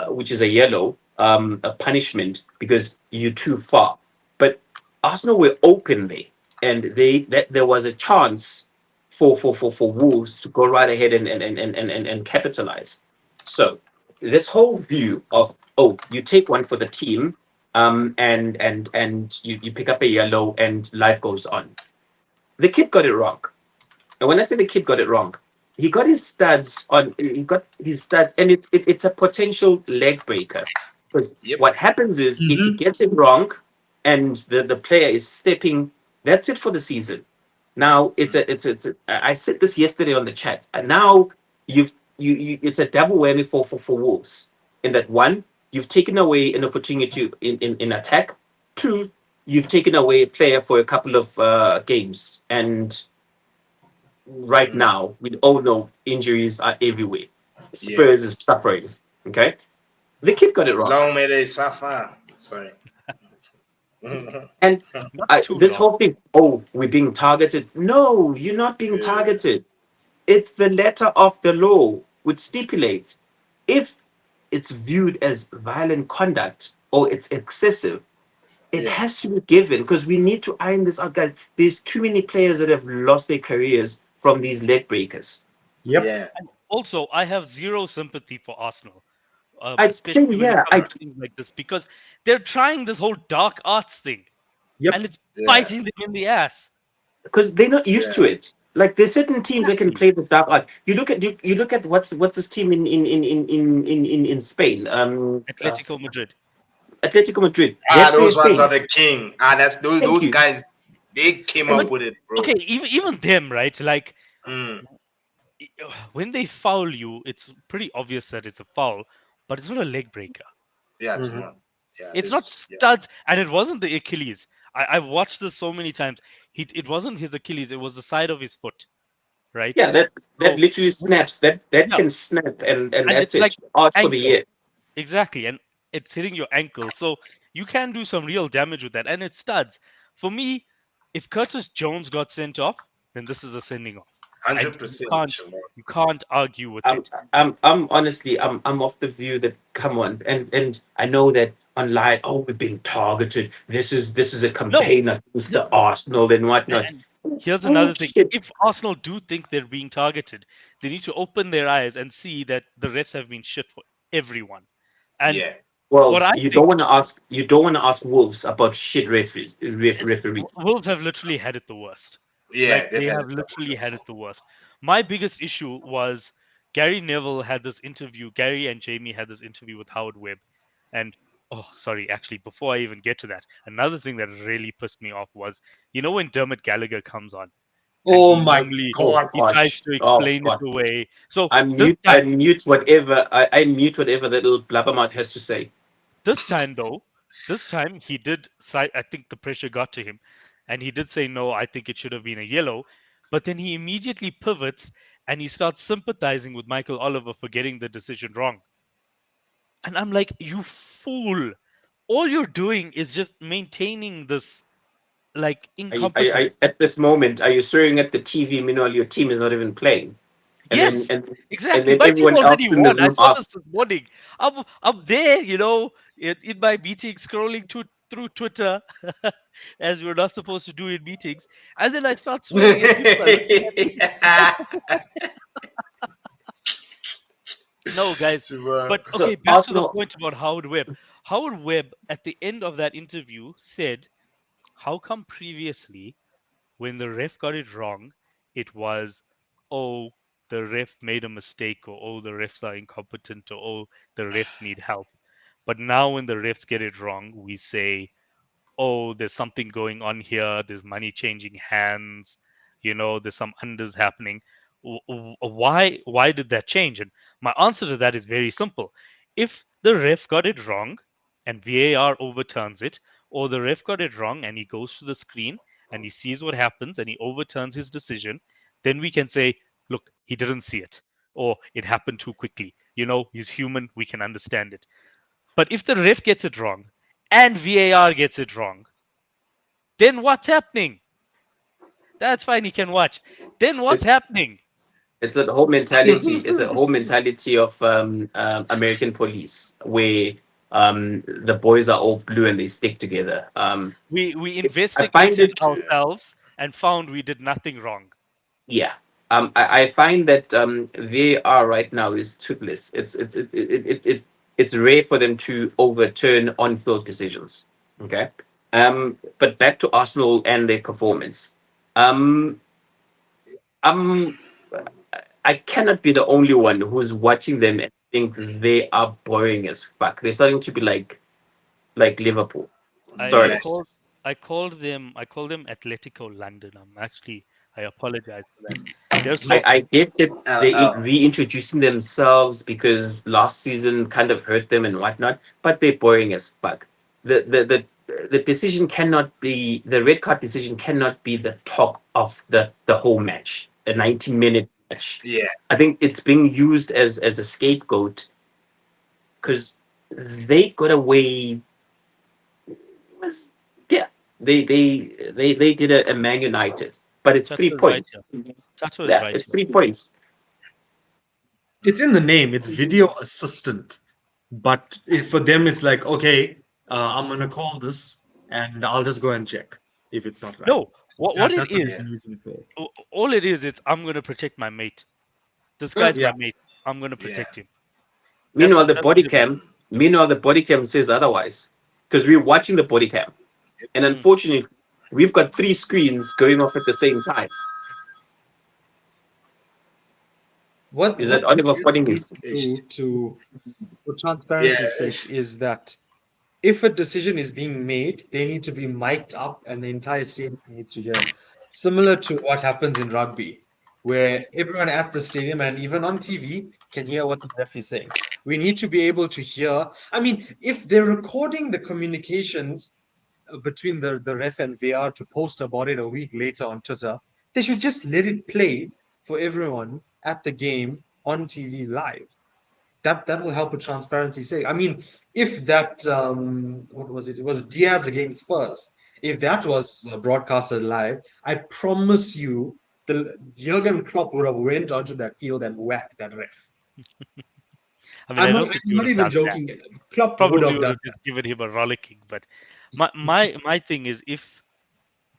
which is a yellow, a punishment because you're too far. But Arsenal were open there, and that there was a chance for Wolves to go right ahead and capitalize. So this whole view of, oh, you take one for the team, and you pick up a yellow and life goes on. The kid got it wrong. And when I say the kid got it wrong, he got his studs on. He got his studs, and it's a potential leg breaker. Because Yep. what happens is if he gets it wrong, and the player is stepping, that's it for the season. Now I said this yesterday on the chat, and now it's a double whammy for Wolves. In that one, you've taken away an opportunity in attack. Two, you've taken away a player for a couple of games, and right now we all know injuries are everywhere. Spurs is suffering. Okay, the kid got it wrong. Long may they suffer. Sorry. And Not too this long. whole thing, oh, we're being targeted. No, you're not being targeted. It's the letter of the law, which stipulates if it's viewed as violent conduct or it's excessive, it has to be given because we need to iron this out, guys. There's too many players that have lost their careers from these leg breakers. Yep. Yeah. And also, I have zero sympathy for Arsenal, I'd say, especially when it yeah, comes to things like this, because they're trying this whole dark arts thing, Yep. and it's Yeah. biting them in the ass. because they're not used to it. Like there's certain teams that can play the dark art. You look at what's this team in Spain? Atletico Madrid. Atletico Madrid. That's Those their ones thing. are the king. That's Thank those you. guys. They came But- up with it, bro. Okay, even them, right? Like Mm. when they foul you, it's pretty obvious that it's a foul, but it's not a leg breaker. Yeah, it's Mhm. not. Yeah, It's not studs, and it wasn't the Achilles. I've watched this so many times. It wasn't his Achilles; it was the side of his foot, right? Yeah, that So- literally snaps. That Yeah. can snap, and And that's it's it. like Odds for the ankle. year. Exactly, and it's hitting your ankle, so you can do some real damage with that, and it's studs. For me, if Curtis Jones got sent off, then this is a sending off. 100%. You can't argue with it. I'm honestly, I'm of the view that come on, and I know that online, oh, we're being targeted. This is a campaign against the Arsenal and whatnot. And here's another thing: Bullshit. if Arsenal do think they're being targeted, they need to open their eyes and see that the refs have been shit for everyone. And Yeah. Well, what I you think- don't want to ask. You don't want to ask Wolves about shit referees. Wolves have literally had it the worst. Yeah. Like, they've they had have it literally had worse. it the worst. My biggest issue was Gary Neville had this interview. Gary and Jamie had this interview with Howard Webb, and sorry, actually, before I even get to that, another thing that really pissed me off was, when Dermot Gallagher comes on. Oh he my normally- God. He tries to explain God. it away. So I mute whatever that little blabbermouth has to say. this time he did cite, I think the pressure got to him, and he did say, no, I think it should have been a yellow. But then he immediately pivots and he starts sympathizing with Michael Oliver for getting the decision wrong. And I'm like, you fool. All you're doing is just maintaining this incompetence. At this moment, are you swearing at the TV? Meanwhile, your team is not even playing. And Yes, then, exactly. then My team everyone else already in the won. I room saw this asks, morning. I'm there, in my meeting, scrolling through Twitter, as we're not supposed to do in meetings, and then I start swearing at people. No, guys. But okay, So, back to the Arsenal- point about Howard Webb. Howard Webb, at the end of that interview, said, "How come previously, when the ref got it wrong, it was, oh, the ref made a mistake, or oh, the refs are incompetent, or oh, the refs need help. But now when the refs get it wrong, we say, oh, there's something going on here. There's money changing hands. There's some unders happening. Why did that change?" And my answer to that is very simple. If the ref got it wrong and VAR overturns it, or the ref got it wrong and he goes to the screen and he sees what happens and he overturns his decision, then we can say, look, he didn't see it, or it happened too quickly. He's human. We can understand it. But if the ref gets it wrong and VAR gets it wrong, then what's happening? That's fine. He can watch. Then what's happening? it's a whole mentality. It's a whole mentality of American police, where the boys are all blue and they stick together. We investigated ourselves and found we did nothing wrong. Yeah. I find that VAR right now is toothless. It's rare for them to overturn on-field decisions. Okay. But back to Arsenal and their performance. I cannot be the only one who's watching them and think they are boring as fuck. They're starting to be like I Sorry. called them Atletico London. I apologize for that. There's so I get that they're Oh. reintroducing themselves because last season kind of hurt them and whatnot, but they're boring as fuck. The decision cannot be the red card decision cannot be the talk of the whole match, a 90-minute match. Yeah. I think it's being used as a scapegoat because they got away. Was yeah, they did a Man United, but it's Chacho 3 is right points. here. Chacho is Yeah, right it's here. 3 points. It's in the name. It's video assistant, but for them, it's like, okay, I'm gonna call this, and I'll just go and check if it's not right. No, what it That's what is, they're using it for. all it is, it's I'm gonna protect my mate. This guy's Yeah. my mate. I'm gonna protect him. Meanwhile, the that's body what it cam. Meanwhile, the body cam says otherwise because we're watching the body cam, and unfortunately, we've got 3 screens going off at the same time. What Is that Oliver Jets funny? need to do for transparency's Yeah. sake is that if a decision is being made, they need to be mic'd up and the entire stadium needs to hear. Similar to what happens in rugby, where everyone at the stadium and even on TV can hear what the ref is saying. We need to be able to hear. I mean, if they're recording the communications between the ref and VR to post about it a week later on Twitter, they should just let it play for everyone at the game on TV live. That will help with transparency's sake. I mean, if that what was it? It was Diaz against Spurs. If that was broadcasted live, I promise you, the Jurgen Klopp would have went onto that field and whacked that ref. I mean, I don't I'm think he not would have even done joking. that. Klopp would Probably have would done have just given him a rollicking. But my thing is, if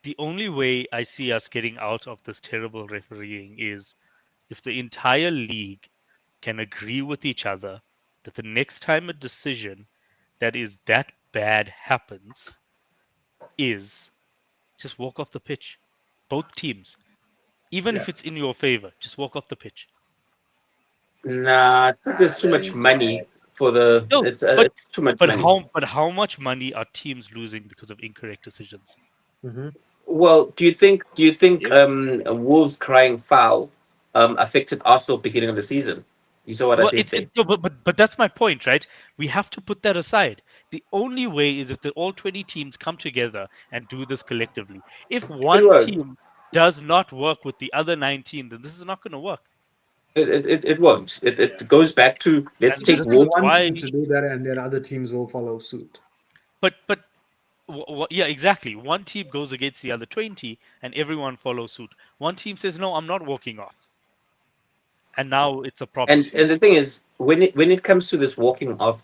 the only way I see us getting out of this terrible refereeing is if the entire league can agree with each other that the next time a decision that is that bad happens is just walk off the pitch. Both teams. Even if it's in your favor, just walk off the pitch. Nah, I think there's too much money for the. No, It's too much money. how much money are teams losing because of incorrect decisions? that. Well, do you think Yeah. Wolves crying foul affected Arsenal beginning of the season? You saw what I Well, did there. no, but that's my point, right? We have to put that aside. The only way is if all 20 teams come together and do this collectively. If one won't. team does not work with the other 19, then this is not going to work. It won't. It goes back to let's And take this Just is Wolves. one why. team to do that, and then other teams will follow suit. But yeah, exactly. One team goes against the other 20, and everyone follows suit. One team says, "No, I'm not walking off," and now it's a problem. And the thing is, when it comes to this walking off,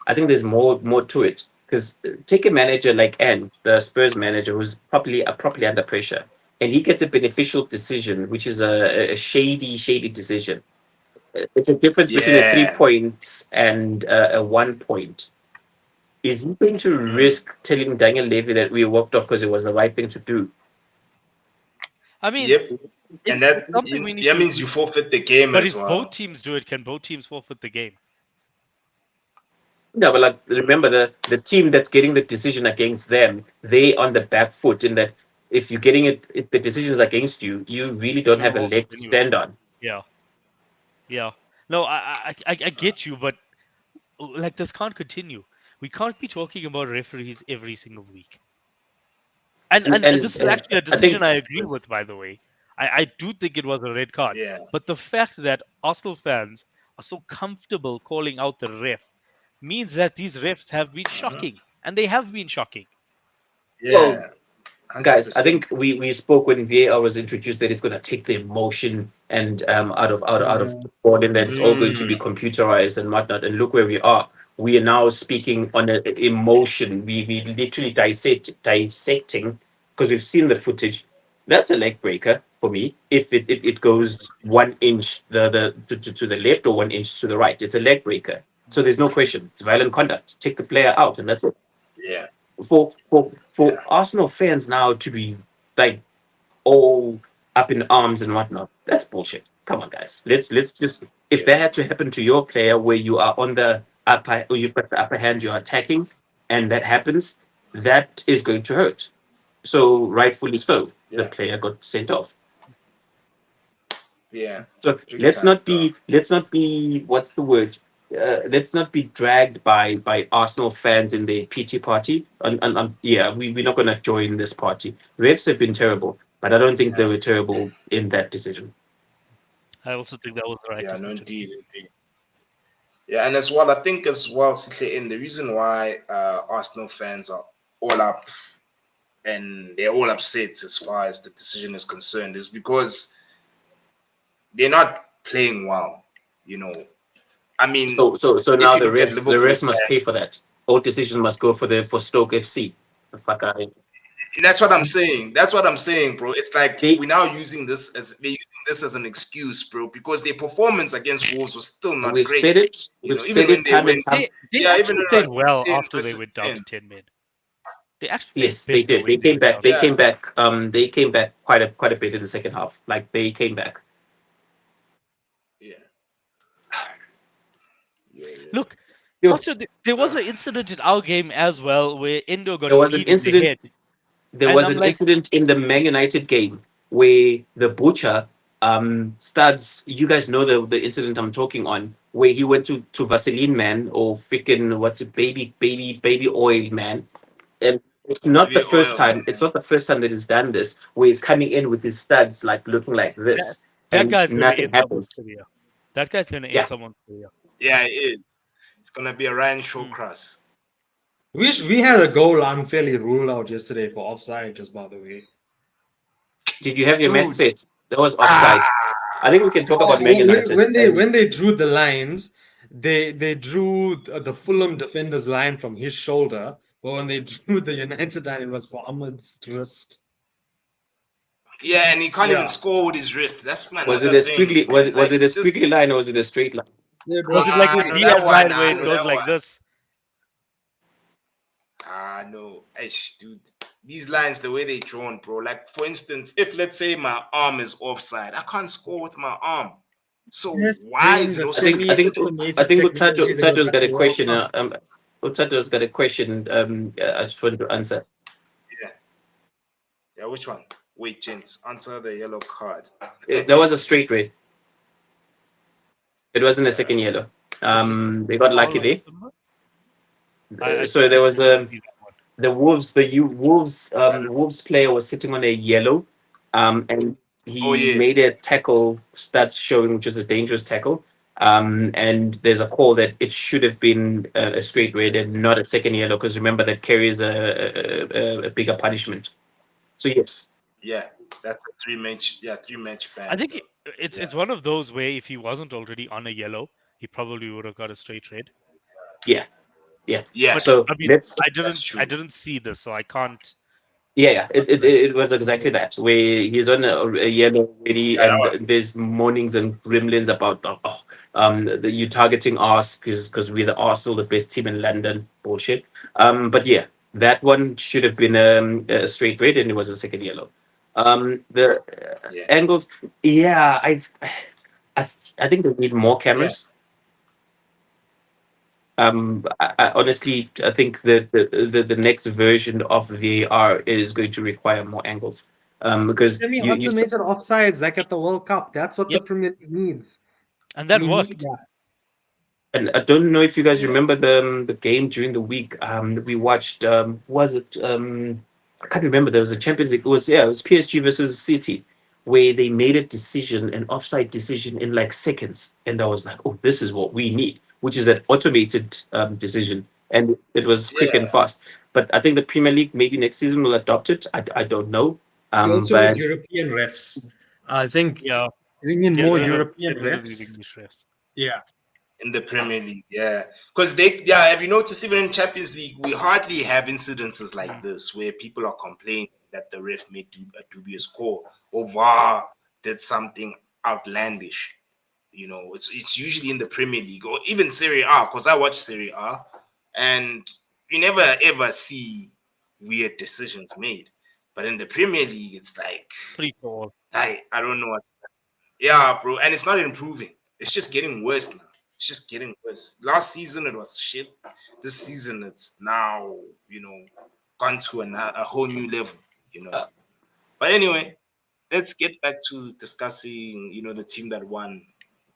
I think there's more to it. Because take a manager like N, the Spurs manager, who's properly under pressure, and he gets a beneficial decision, which is a shady decision. It's a difference between a 3 Yeah. points and a 1 point. Is he going to risk telling Daniel Levy that we walked off because it was the right thing to do? I mean, Yep. And that something we need that to- means you forfeit the game But as if well. both teams do it, can both teams forfeit the game? No, but like remember the team that's getting the decision against them, they on the back foot in that if you're getting it, if the decision is against you, you really don't have a walk leg to anyway. stand on. Yeah. No, I get you, but like this can't continue. We can't be talking about referees every single week. And this is actually a decision I agree with, by the way. I do think it was a red card. Yeah. But the fact that Arsenal fans are so comfortable calling out the ref means that these refs have been shocking. And they have been shocking. Yeah. Guys, I 100%. think we spoke when VAR was introduced that it's going to take the emotion and out of sport, and that it's all going to be computerized and whatnot. And look where we are. We are now speaking on an emotion. We literally dissecting because we've seen the footage. That's a leg breaker for me. If it goes 1 inch to the left or 1 inch to the right, it's a leg breaker. So there's no question. It's violent conduct. Take the player out, and that's it. Yeah. For Arsenal fans now to be like all up in arms and whatnot, that's bullshit. Come on, guys. Let's just if that had to happen to your player where you are on the upper or you've got the upper hand, you're attacking, and that happens, that is going to hurt. So rightfully so, the Yeah. player got sent off. Yeah, So big let's time, not be what's the word? Let's not be dragged by Arsenal fans in their PT party. Yeah, we're not gonna join this party. Refs have been terrible, but I don't think they Yeah, were terrible in that decision. I also think that was the right yeah, no, decision. indeed, indeed. Yeah, and as well, I think as well, Sihle, in the reason why Arsenal fans are all up and they're all upset as far as the decision is concerned is because they're not playing well. You know, I mean, So if now you look at the Liverpool refs must pay fans, for that. All decisions must go for Stoke FC. The fuck out of here. and that's what I'm saying. That's what I'm saying, bro. It's like They we're now using this as they're using this as an excuse, bro, because their performance against Wolves was still not we've great. said it. You We've know, even said when it they time and went, time. They yeah, even actually when it played was well 10 after they versus went down 10. to 10 men. They actually played Yes, they better did. They when they came went back. down. They Yeah, came back. They came back quite a bit in the second half. Like they came back. yeah, yeah, yeah. Look, Yo, also there was an incident in our game as well where Endo got there was an kneed in the incident. head, There and was I'm an like, incident in the Man United game where the butcher, Studs. You guys know the incident I'm talking on, where he went to Vaseline Man or freaking what's it, baby oil man, and it's not the Maybe first oil, time. man. It's not the first time that he's done this, where he's coming in with his studs like looking like that, this, that and guy's gonna nothing end someone's happens. career. That guy's gonna end Yeah, someone's career. Yeah, it is. It's gonna be a Ryan Hmm. Shawcross. We had a goal unfairly ruled out yesterday for offside, just by the way. did you have your match Dude. set? That was Ah, offside. I think we can talk about Man Well, United when and when they drew the lines, they drew the Fulham defender's line from his shoulder, but when they drew the United line, it was for Ahmed's wrist. yeah, and he can't even Yeah, score with his wrist. That's was it another a thing, squiggly? man. Was Like it a this. squiggly line or was it a straight line? it Was it like was the I know that Diaz one. line where I it know goes that like one. this? No, dude. These lines, the way they drawn, bro. Like for instance, if let's say my arm is offside, I can't score with my arm. So just why bring is the it I also think I think I semi-automated think technology that was Utajo's at got a the World question. Cup. Utajo's got a question. I just wanted to answer. Yeah, yeah. Which one? Wait, gents, answer the yellow card. That was a straight red. It wasn't a Uh, second yellow. Was this a They got lucky foul or there. something? So there was Didn't see that one. the Wolves player was sitting on a yellow, and oh he yes, made a tackle that's showing which is a dangerous tackle. And there's a call that it should have been a straight red and not a second yellow because remember that carries a bigger punishment. So yes, yeah. That's a three match I ban. think it's Yeah, it's one of those where if he wasn't already on a yellow, he probably would have got a straight red. yeah, yeah. yeah. But So I mean, let's That's I true. didn't see this, so I can't. yeah, Like, it was exactly that where he's on a yellow already, Yeah, that and was. there's moanings and gremlins about you targeting us because we're the Arsenal, the best team in London, bullshit. But yeah, that one should have been a straight red, and it was a second yellow. The Yeah, angles, yeah, I think they need more yeah, cameras. I honestly, I think that the next version of VAR is going to require more angles. Because you Semi-automated offsides, like at the World Cup. That's what the yep, Premier League needs. and that We need worked. that. and I don't know if you guys yeah, remember the game during the week. We watched. Was it? I can't remember. There was a Champions League. It was PSG versus City, where they made a decision, an offside decision in like seconds, and I was like, oh, this is what we need, which is an automated decision, and it was quick yeah, and fast. But I think the Premier League maybe next season will adopt it. I don't know. We also need But European refs. I think Yeah, bring in more European get rid of these refs. English refs. Yeah. in the Premier League. Yeah, because have you noticed even in Champions League we hardly have incidences like this where people are complaining that the ref made a dubious call or VAR did something outlandish. You know, it's usually in the Premier League or even Serie A because I watch Serie A, and you never ever see weird decisions made. But in the Premier League, it's like Free for all. I don't know. Yeah, bro, and it's not improving. It's just getting worse now. It's just getting worse. Last season it was shit. This season it's now gone to a whole new level. You know. uh, But anyway, let's get back to discussing, the team that won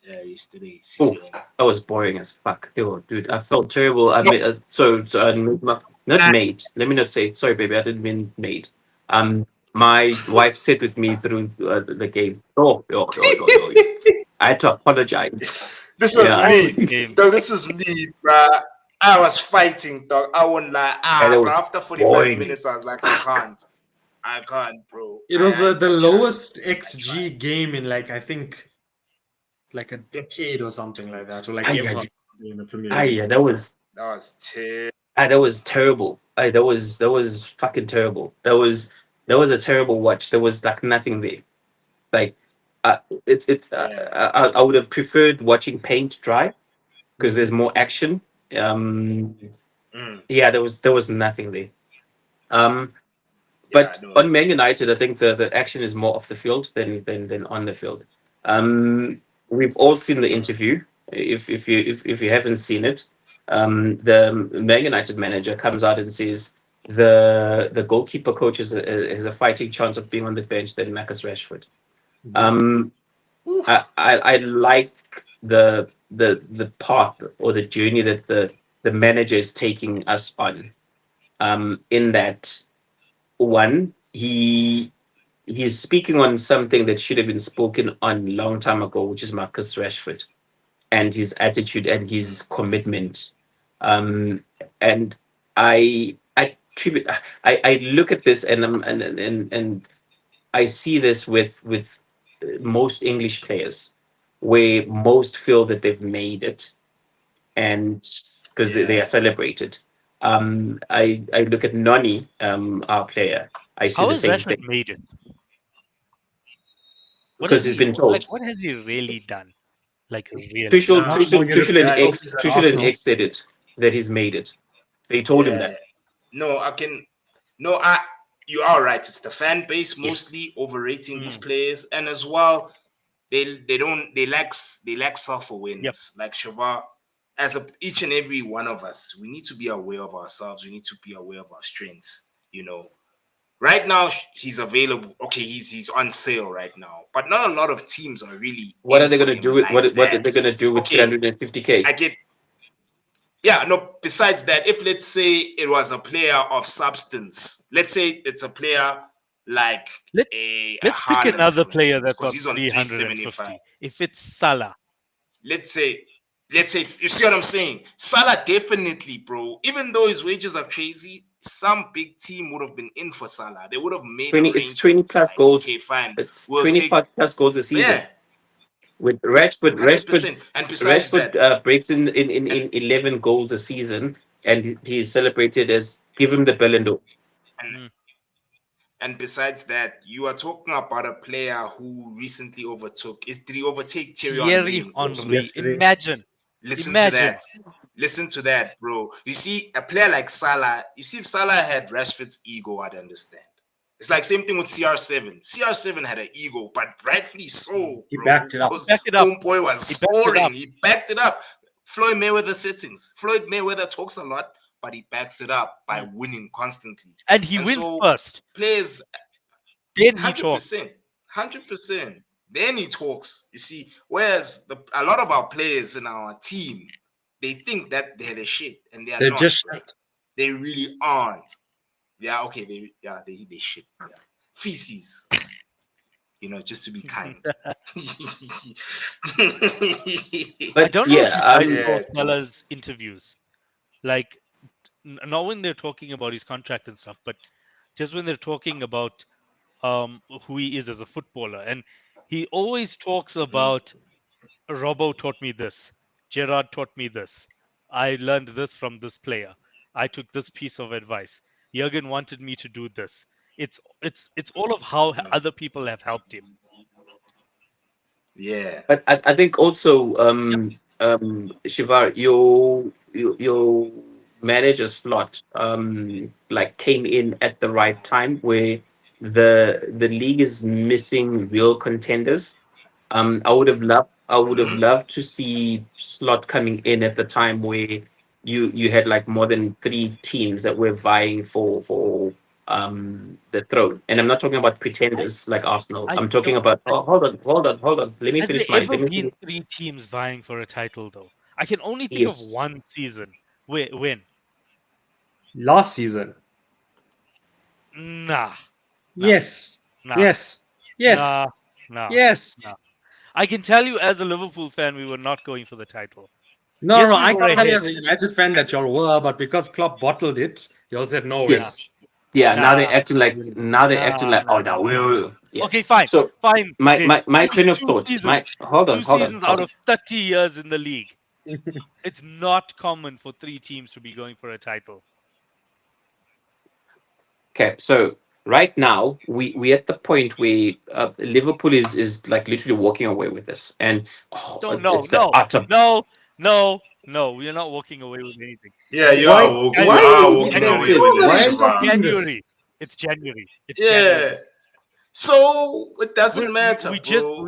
yesterday. Oh, CGN. that was boring as fuck. Dude, I felt terrible. I No. made not made. Let me not say sorry, baby. I didn't mean made. My wife sat with me through the game. Oh, yo. I had to apologize. This was Yeah, me. Game. Dog, this is me, bruh. I was fighting, dog. I won't lie. And it Bro, was after 45 boring. minutes, I was like, I can't, bro. It was I the tried. lowest XG game in like I think like a decade or something like that, or like Aye, ever aye. in the Premier League. Yeah, that was terrible. That was fucking terrible. That was a terrible watch. There was like nothing there. Like, I would have preferred watching paint dry because there's more action. Yeah, there was nothing there. But Yeah, no. on Man United, I think the action is more off the field than on the field. We've all seen the interview. If you haven't seen it, the Man United manager comes out and says the goalkeeper coach has a fighting chance of being on the bench than Marcus Rashford. I like the path or the journey that the manager is taking us on. In that one, he's speaking on something that should have been spoken on long time ago, which is Marcus Rashford and his attitude and his commitment. And I tribute. I look at this and I see this with most English players, where most feel that they've made it, and because they are celebrated. I look at Noni, our player. I see How the has same Rashford thing made it? What because has he's he been told. like? What has he really done? Like really? Tuchel, More Tuchel, Tuchel and European X, trophies at Tuchel and Arsenal. X said it that he's made it. They told him that. No, you are right. It's the fan base Yes. mostly overrating these players, and as well, they lack self-awareness. Like Shava, as each and every one of us, we need to be aware of ourselves. We need to be aware of our strengths. Right now he's available. Okay, he's on sale right now, but not a lot of teams are really. What are in they for going to him do with like what are they that. going to do with Okay, 350k? I get. Yeah, no, besides that, if let's say it was a player of substance, let's say it's a player like Let's pick Haaland, another for player instance, that's because on he's on 350. 375. If it's Salah, Let's say, you see what I'm saying? Salah definitely, bro. Even though his wages are crazy, some big team would have been in for Salah. They would have made 20, it's 20 plus like, goals. okay, fine, It's we'll 20 take. plus goals a season. Yeah, With Rashford, 100%. And besides that, breaks in 11 goals a season, and he's celebrated as give him the Ballon d'Or. And besides that, you are talking about a player who recently did he overtake Thierry Henry. Yesterday. Imagine. Listen to that, bro. You see, a player like Salah, if Salah had Rashford's ego, I'd understand. It's like same thing with CR7. CR7 had an ego, but rightfully so. He bro, backed it up. because Backed it up. Homeboy was He backed it scoring. up. He backed it up. Floyd Mayweather settings. Floyd Mayweather talks a lot, but he backs it up by winning constantly. And he And wins so first. Players, Then he talks. 100%. Then he talks. You see, whereas a lot of our players in our team, they think that they're the shit, and they're not. just bro. They really aren't. Yeah, okay, they shit. Yeah. Feces. Just to be kind. But I don't know yeah, if you guys saw Salah's interviews. Like, not when they're talking about his contract and stuff, but just when they're talking about who he is as a footballer. And he always talks about Robbo taught me this, Gerard taught me this, I learned this from this player, I took this piece of advice, Jurgen wanted me to do this. It's all of how other people have helped him. Yeah. But I think also Shivar, your manager slot like came in at the right time where the league is missing real contenders. I would have loved to see slot coming in at the time where you had like more than 3 teams that were vying for the throne. And I'm not talking about pretenders like Arsenal. I I'm talking don't. about. Oh, hold on. Let me Has there finish my. ever Let me been finish. three teams vying for a title, though? I can only think of Yes. one season. When? Last season. Nah, nah, Yes. nah, Yes. nah, Yes. nah, Yes. nah. I can tell you as a Liverpool fan, we were not going for the title. No, Yes, no, we I were can't tell you ahead. as a United fan that y'all were, but because Klopp bottled it, y'all said no, we're Nah, not. Yes. Yeah. Now they're nah, acting like. Now they're acting nah, like. Oh nah, no, nah, nah. Yeah. Okay, fine, So fine. Then my choose train of two thought. seasons. Two Hold on, seasons hold out on. of 30 years in the league. It's not common for three teams to be going for a title. Okay, so right now we at the point where Liverpool is like literally walking away with this, and Don't no it's the no utter. no no no. We are not walking away with anything. Yeah, Why you why January. are are you walking away January. defensive? with Nobody this, Why? stopping Shivang. this. January. It's January. It's Yeah. January. So it doesn't We matter, we just bro.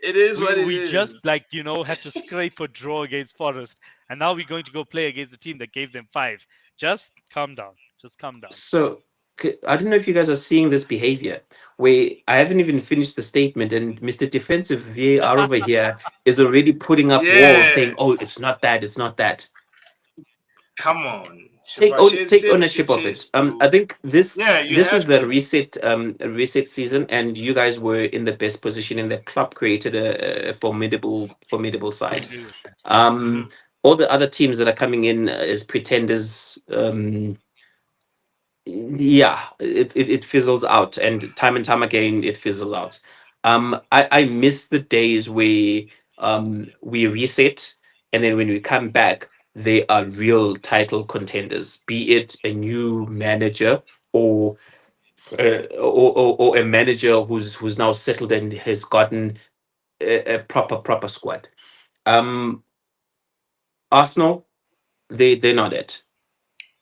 It is what it we just is. like had to scrape a draw against Forest, and now we're going to go play against a team that gave them 5. Just calm down. Just calm down. So I don't know if you guys are seeing this behavior where I haven't even finished the statement, and Mr. Defensive VAR over here is already putting up walls Yeah. saying, "Oh, it's not that, it's not that." Come on. Shiva, Take say it with your ownership of it. chest, bro. I think Yeah, you this was have the to. reset season, and you guys were in the best position, and the club created a formidable I side. agree with that. Um, all the other teams that are coming in as pretenders, yeah, it fizzles out, and time again it fizzles out. I miss the days where we reset, and then when we come back, they are real title contenders. Be it a new manager or or a manager who's now settled and has gotten a proper squad. Um, Arsenal, they're not it.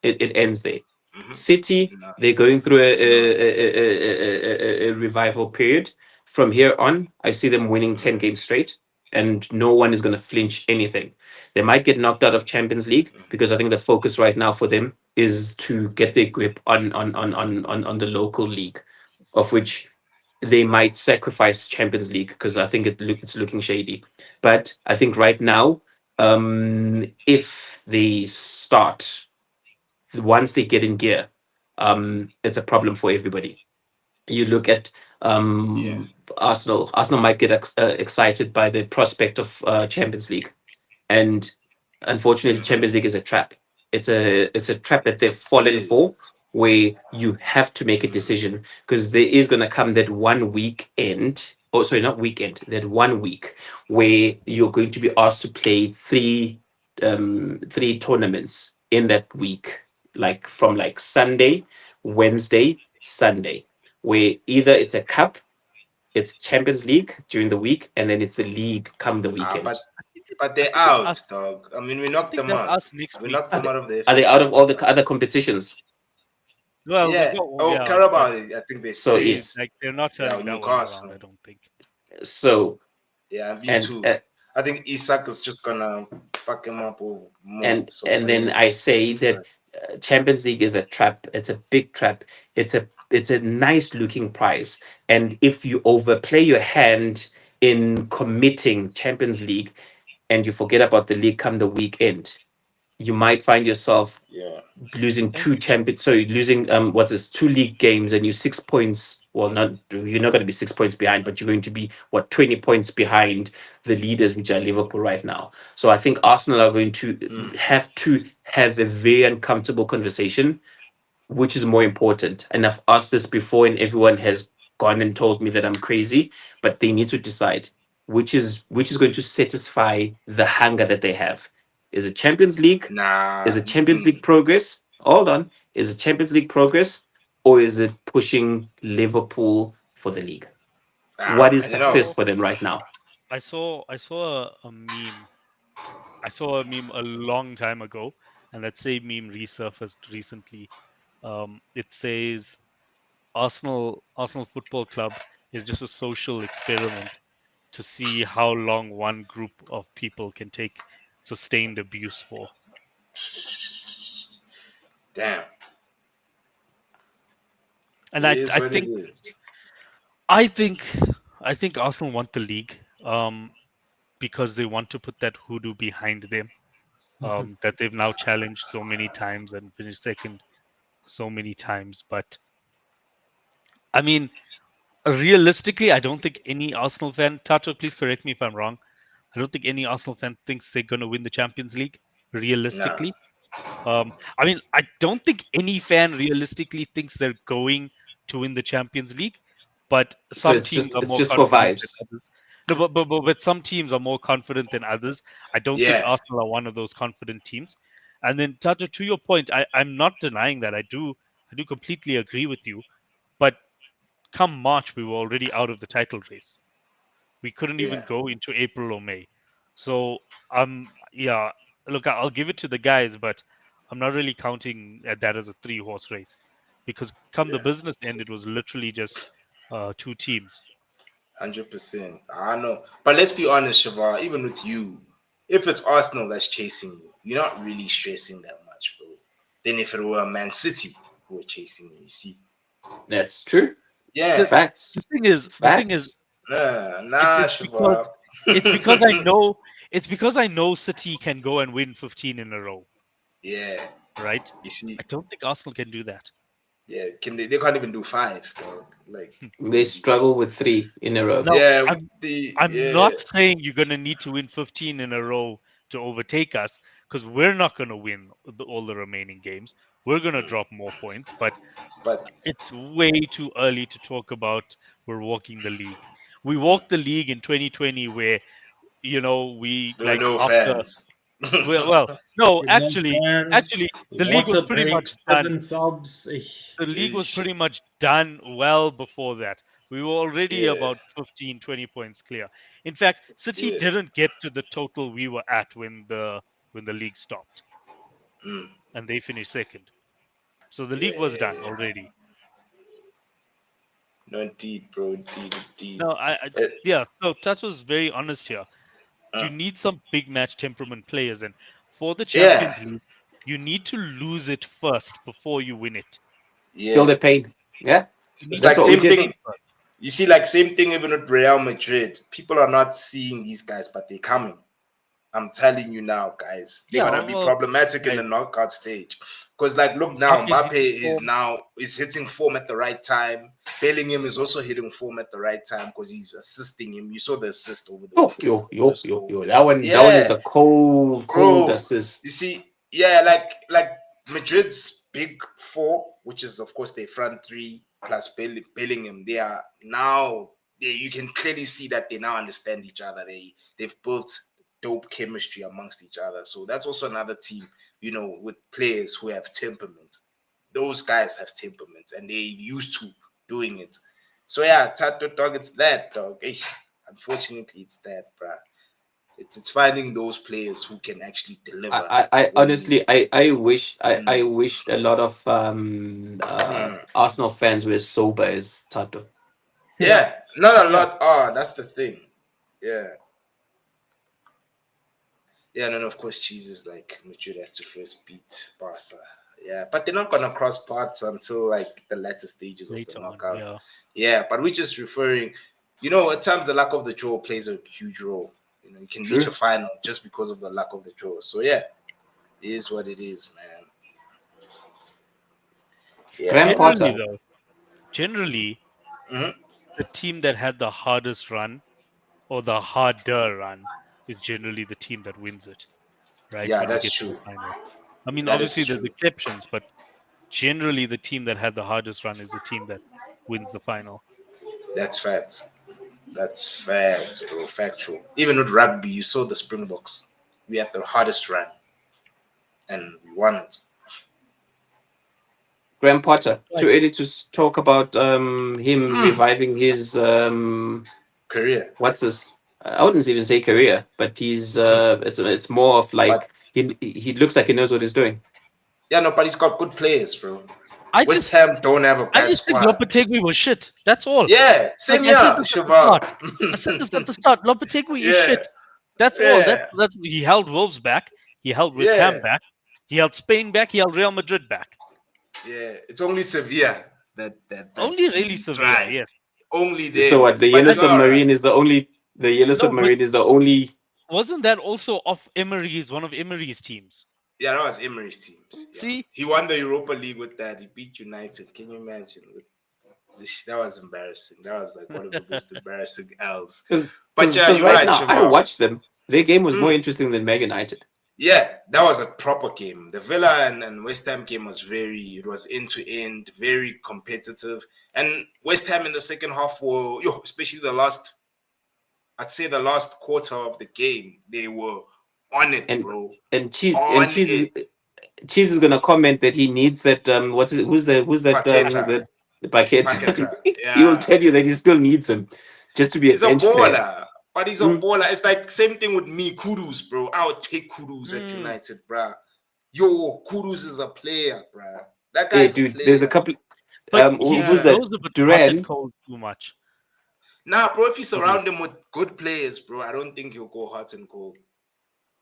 It ends there. Mhm. City, No, they're going through they're not. a revival period. From here on, I see them winning 10 Mhm. games straight, and no one is going to flinch anything. They might get knocked out of Champions League because I think the focus right now for them is to get their grip on the local league, of which they might sacrifice Champions League because I think it's looking shady. But I think right now, if they start once they get in gear, it's a problem for everybody. You look at Yeah. Arsenal. Arsenal might get excited by the prospect of Champions League, and unfortunately, Mhm. Champions League is a trap. It's a trap that they've It fallen for, is. where you have to make a Mhm. decision because there is going to come that one weekend. Oh, sorry, not weekend. That one week where you're going to be asked to play three tournaments in that week, like from like Sunday, Wednesday, Sunday, where either it's a cup, it's Champions League during the week, and then it's the league come the Ah, weekend. but I they're think it's out, us. dog. I mean, we I knocked think them that's out. us next We week. knocked them out of the Are FA they out of Cup. all the other competitions? Well, they've Yeah. got Oh, yeah, but Carabao, I think they So still. yes. they're not Yeah, turning that one around. Newcastle. I don't think. So Yeah, me and too. I think Isak is just gonna fuck him up more. So and I then think I say that's that right. Champions League is a trap. It's a big trap. It's a nice looking prize, and if you overplay your hand in committing Champions League and you forget about the league come the weekend, you might find yourself Yeah. losing Thank two you, Chief. champion sorry losing what's this, two league games, and you 6 points, well, not, you're not going to be 6 points behind, but you're going to be what, 20 points behind the leaders, which are Liverpool right now. So I think Arsenal are going to Mm. have a very uncomfortable conversation, which is more important. And I've asked this before, and everyone has gone and told me that I'm crazy, but they need to decide which is going to satisfy the hunger that they have. Is it Champions League? Is Nah. it Champions League progress? Hold on. Is it Champions League progress, or is it pushing Liverpool for the league? What is I You know. success saw for them right now? I saw a meme. I saw a meme a long time ago, and that same meme resurfaced recently. It says Arsenal Football Club is just a social experiment to see how long one group of people can take sustained abuse for. Damn. And It I is I what it think is. I think I think Arsenal want the league because they want to put that hoodoo behind them that they've now challenged so many times and finished second so many times. But I mean, realistically, I don't think any Arsenal fan, Tato, please correct me if I'm wrong. I don't think any Arsenal fan thinks they're going to win the Champions League. Nah. Realistically, I mean, I don't think any fan realistically thinks they're going to win the Champions League. But So some teams are it's more just for confident than vibes. others. No, but some teams are more confident than others. I don't think Yeah. Arsenal are one of those confident teams. And then, Tato, to your point, I'm not denying that. I do completely agree with you. But come March, we were already out of the title race. We couldn't even Yeah. go into April or May. So yeah, look, I'll give it to the guys, but I'm not really counting at that as a 3-horse race because come the Yeah. business end, it was literally just two teams. 100%. I know. But let's be honest, Shavar, even with you, if it's Arsenal that's chasing you, you're not really stressing that much, bro. Then if it were Man City who were chasing you, you see. That's true. Yeah. Facts. The thing is, Nah, it's Shavar. because it's because I know City can go and win 15 in a row, Yeah. right? You see. I don't think Arsenal can do that. Yeah. They can't even do 5, bro. Like They struggle with 3 in a row. Now, yeah, I'm yeah. not saying you're going to need to win 15 in a row to overtake us because we're not going to win all the remaining games. We're going to drop more points, but But it's way too early to talk about we're walking the league. We walked the league in 2020 where, we there were like no after, fans. well, no, With no fans, actually, the league was water pretty much breaks, done. 7 subs. The league was Ish. pretty much done well before that. We were already Yeah. about 15, 20 points clear. In fact, City Yeah. didn't get to the total we were at when the league stopped, Mm. and they finished second. So the league was done Yeah. already. No, indeed, bro. Indeed. No, Uh, yeah. So Touch was very honest here. You uh, need some big match temperament players, and for the yeah. Champions League, you need to lose it first before you win it. Feel Yeah. the pain. Yeah, You It's need to that's like what we same lose did. it thing. first. You see, like same thing even with Real Madrid. People are not seeing these guys, but they're coming. I'm telling you now, guys, they're Yeah, gonna be well, problematic in the guys, knockout stage. Because, like, look now, Mbappe's Mbappe hitting is form. now is hitting form at the right time. Bellingham is also hitting form at the right time because he's assisting him. You saw the assist over the Yo, weekend yo, for the yo, first yo, goal. yo. That one is Yeah, a cold bro. assist. You see, yeah, like Madrid's big four, which is of course their front three plus Bellingham. They are now. You can clearly see that they now understand each other. They've built dope chemistry amongst each other. So that's also another team, with players who have temperament. Those guys have temperament, and they used to doing it. So yeah, Tato dog, it's that dog. Eish, unfortunately, it's that, bruh. It's finding those players who can actually deliver I when. honestly, I Mm, wished a lot of mm. Arsenal fans were sober as Tato. Yeah, not a Yeah, lot are. That's the thing. Yeah. Yeah, and then of course Cheese is like Madrid has to first beat Barca. Yeah, but they're not gonna cross paths until like the latter stages of the later on. knockout. Yeah. Yeah, but we're just referring, at times the luck of the draw plays a huge role. You can reach a True. final just because of the luck of the draw. So yeah, it is what it is, man. Yeah, Graham man. Generally, Potter. though, generally, Mhm. the team that had the hardest run or the harder run is generally the team that wins it, right? Yeah, When you that's get to the true. final. I mean, That is obviously there's true. exceptions, but generally the team that had the hardest run is the team that wins the final. That's facts. That's facts, bro. Factual. Even with rugby, you saw the Springboks. We had the hardest run, and we won it. Graham Potter. Too Right. early to talk about him Mm. reviving his Career, what's this? I wouldn't even say career, but he's it's more of but like he looks like he knows what he's doing. yeah, no, but he's got good players, bro. I West just Ham don't have a I bad just think squad. Lopetegui was shit. That's all. Yeah, Like same I said here, this at the Shabab. start. I said this at the start. Lopetegui is Yeah, shit. That's all. yeah, That he held Wolves back. He held West Ham yeah, back. He held Spain back. He held Real Madrid back. yeah. It's only Sevilla that Only really he Sevilla, thrived. yes. Only there. So what? The But Yellow you're right. Submarine is the only. The Yellow No, but Submarine is the only. wasn't that also off Emery's one of Emery's teams? Yeah, that was Emery's teams. Yeah. See, He won the Europa League with that. He beat United. Can you imagine? That was embarrassing. That was like one of the most embarrassing L's. But yeah, Because you're right right, now I Shiva. watched them. Their game was more Mm. interesting than Man United. Yeah, that was a proper game. The Villa and West Ham game was it was end to end, very competitive. And West Ham in the second half were, especially I'd say the last quarter of the game, they were on it, And bro. and Cheese On it. Cheese is gonna comment that he needs that. Who's that? Paqueta. The Paqueta. Paqueta. He will Yeah. tell you that he still needs him just to be a He's a bench player. baller. But he's a Mm. baller. It's like same thing with me, Kudus, bro. I would take Kudus at Mm. United, bro. Yo, Kudus is a player, bro. That Hey, guy's a dude, player. there's a couple. but Who's he that? goes a bit hot Duran. and cold too much. Nah, bro, if you surround him with good players, bro, I don't think he'll go hot and cold.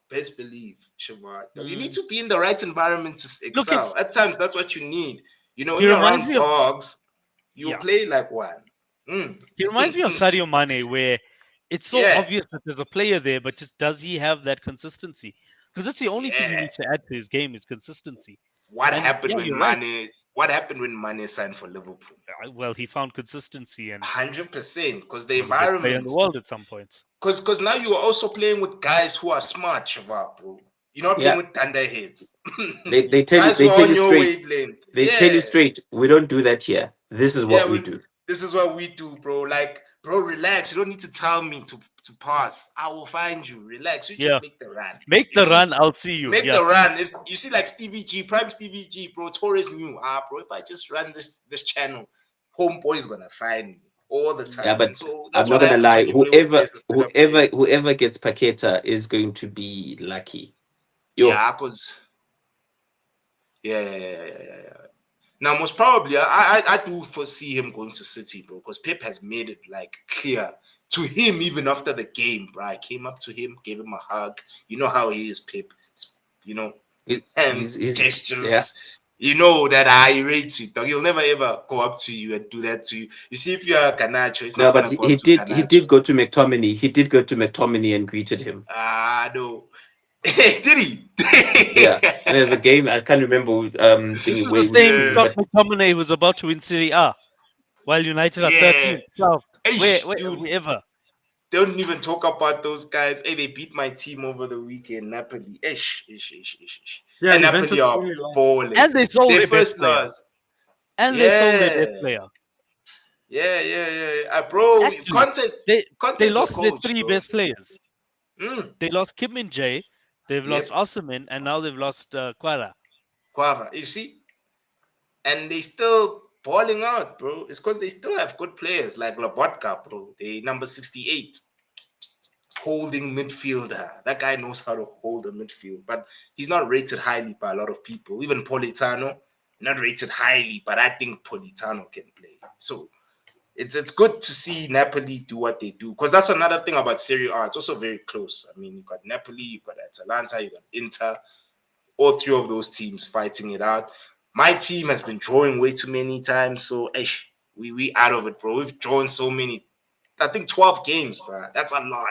Best believe, Shiva. You need to be in the right environment to Look, excel. At times, that's what you need. You know, when He you're reminds around me of- dogs, you Yeah. play like one. He reminds me of Sadio Mane, where it's so Yeah. obvious that there's a player there, but just does he have that consistency? Because that's the only thing he Yeah. needs to add to his game is consistency. What And happened yeah, when you're right. Mane? What happened when Mane signed for Liverpool? Well, he found consistency and 100%, because the was the best player in environment. the world at some points. Because now you are also playing with guys who are smart, Shiva, bro. You're not Yeah. playing with thunderheads. They tell you guys who are tell on you your straight. wavelength. They Yeah. tell you straight. We don't do that here. This is what Yeah, we do. This is what we do, bro. Like, bro, relax. You don't need to tell me to pass. I will find you. Relax. You Yeah. just make the run. Make You the see, run, I'll see you. Make Yeah. the run. You see, like Stevie G, Prime Stevie G, bro. Torres knew, bro. If I just run this channel, homeboy is gonna find me all the time. Yeah, but And so I'm that's not what gonna happens lie. when you play with players that pick up players. Whoever gets Paqueta is going to be lucky. Yo, Yeah, because yeah. Now, most probably, I do foresee him going to City, bro, because Pep has made it like clear to him even after the game, bro. I came up to him, gave him a hug. You know how he is, Pep. You know, and he's gestures. yeah. You know that I rate you, dog. He'll never ever go up to you and do that to you. You see, if you're Garnacho, he's No, not but gonna go he up to did Garnacho. go to McTominay. He did go to McTominay and greeted him. No. Did he? Yeah. There's a game I can't remember. This is the same Scott McTominay was about to win Serie A, while United are 13th, 12th, wherever. Don't even talk about those guys. Hey, they beat my team over the weekend, Napoli. Ish. Yeah, And Juventus Napoli are really lost. balling. And they sold Their their first best player. loss. And they sold their best player. Yeah. Bro, Actually, Conte's they a lost their coach, three bro. best players. Mm. They lost Kim Min Jae, they've lost Osimhen, and now they've lost Quara. You see? And they still balling out, bro. It's because they still have good players like Lobotka, bro. They number 68. Holding midfielder. That guy knows how to hold a midfield, but he's not rated highly by a lot of people. Even Politano, not rated highly, but I think Politano can play. So it's good to see Napoli do what they do, because that's another thing about Serie A. It's also very close. I mean, you've got Napoli, you've got Atalanta, you've got Inter, all three of those teams fighting it out. My team has been drawing way too many times, so we out of it, bro. We've drawn so many. I think 12 games, bro. That's a lot.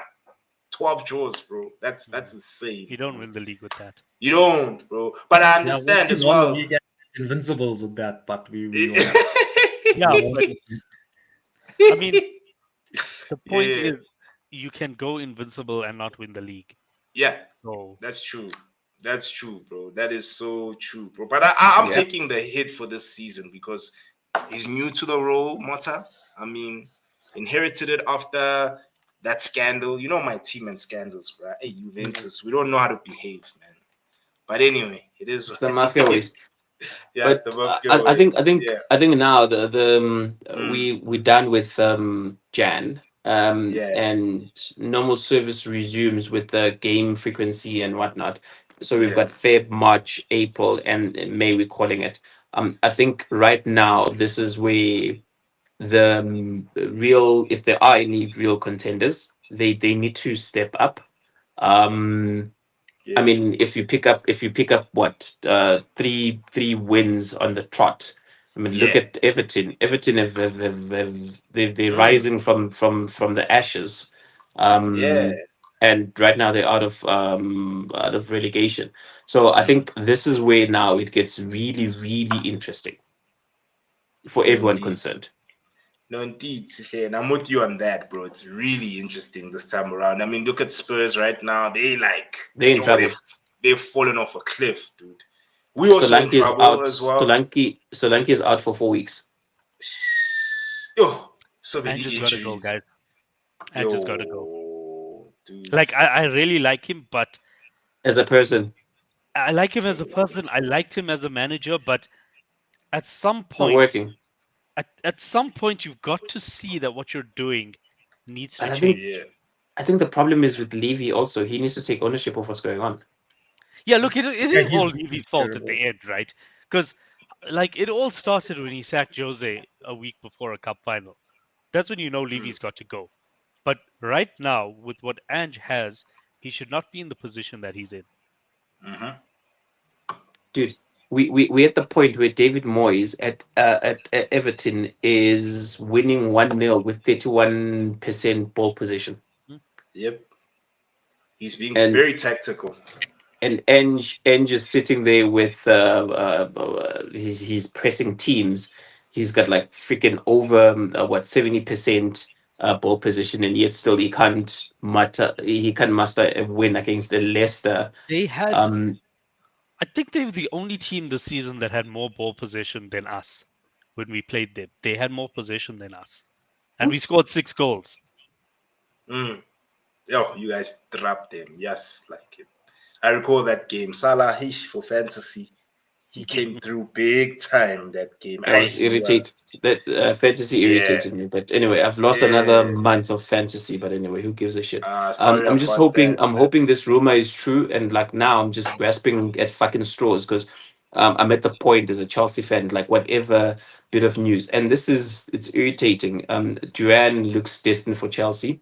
12 draws, bro. That's insane. You don't win the league with that. You don't, bro. But I understand as well. We get invincibles with that, but we Yeah, I mean, the point is you can go invincible and not win the league. Yeah, so that's true. That's true, bro. That is so true, bro. But I'm taking the hit for this season because he's new to the role, Mota. I mean, inherited it after that scandal. You know my team and scandals, bro. Hey, Juventus, we don't know how to behave, man. But anyway, it is the mafia ways. Yeah, it's the mafia ways. I think now we're done with Jan. And normal service resumes with the game frequency and whatnot. So we've got Feb, March, April, and May. We're calling it. I think right now this is where the real, if there are any real contenders, they need to step up. I mean, if you pick up what three wins on the trot, I mean, look Yeah. at Everton. Everton they're rising from the ashes, Yeah. and right now they're out of relegation. So I think this is where now it gets really really interesting for No, everyone indeed. concerned. No, indeed, Sihle, and I'm with you on that, bro. It's really interesting this time around. I mean, look at Spurs right now. They're in trouble. They've fallen off a cliff, dude. We also in Solanke is trouble out. as well. Solanke is out for 4 weeks. Yo, so many And just gotta go, injuries. guys. And Yo, just gotta go. dude. Like I really like him, but As a person, I like him as a person. I liked him as a manager, but at some it's not point, working. at some point, you've got to see that what you're doing needs to And change. Yeah. I think the problem is with Levy also. He needs to take ownership of what's going on. Yeah, look, it Yeah, is all he's Levy's fault at terrible. the end, right? Because like it all started when he sacked Jose a week before a cup final. That's when you know Levy's got to go. But right now, with what Ange has, he should not be in the position that he's in. Mhm. Dude, we're at the point where David Moyes at Everton is winning 1-0 with 31% ball position. Yep. He's being And very tactical. Ange is sitting there with he's pressing teams. He's got like freaking over 70% ball position, and yet still he can't muster a win against the Leicester. They had, Um, I think they were the only team this season that had more ball possession than us when we played them. They had more possession than us, and we scored 6 goals. Mm. Yo, you guys dropped them. Yes, like it. I recall that game. Salah, for fantasy, he came through big time that game. I was He irritated. was. That fantasy Yeah. irritated me. But anyway, I've lost another Yeah. month of fantasy. But anyway, who gives a shit? Sorry I'm just about hoping. that. I'm hoping this rumor is true. And like now, I'm just grasping at fucking straws because I'm at the point as a Chelsea fan, like whatever bit of news. And it's irritating. Duran looks destined for Chelsea.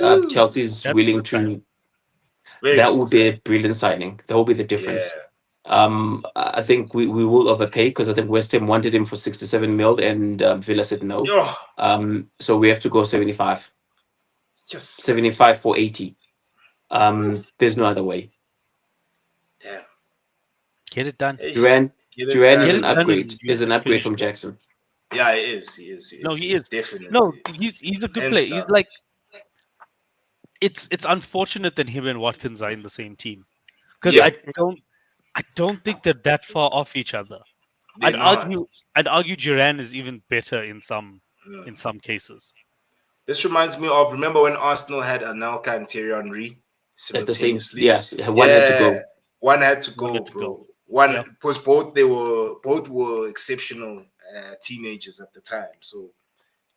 Ooh, Chelsea's That's a willing good sign. to. very That good would be a sign. brilliant signing. That will be the Yeah. difference. I think we will overpay because I think West Ham wanted him for 67 mil and Villa said no. Yo, So we have to go 75, just 75 for 80. There's no other way. damn. Get it done. Hey, Duran get it Duran done. is Get an it done upgrade. and Is you an upgrade finish from it. Jackson. Yeah, he is. He is. No, he He's is. definitely. No, he's a good Hands player. He's down. like it's unfortunate that him and Watkins are in the same team because Yeah, I don't think they're that far off each other. they're not. I'd argue Duran is even better in some Mm. cases. This reminds me of, remember when Arsenal had Anelka and Thierry Henry At the same, simultaneously? yes, one had to Yeah, go. one had to One go, had to bro. go. One Yeah. because both were exceptional teenagers at the time. So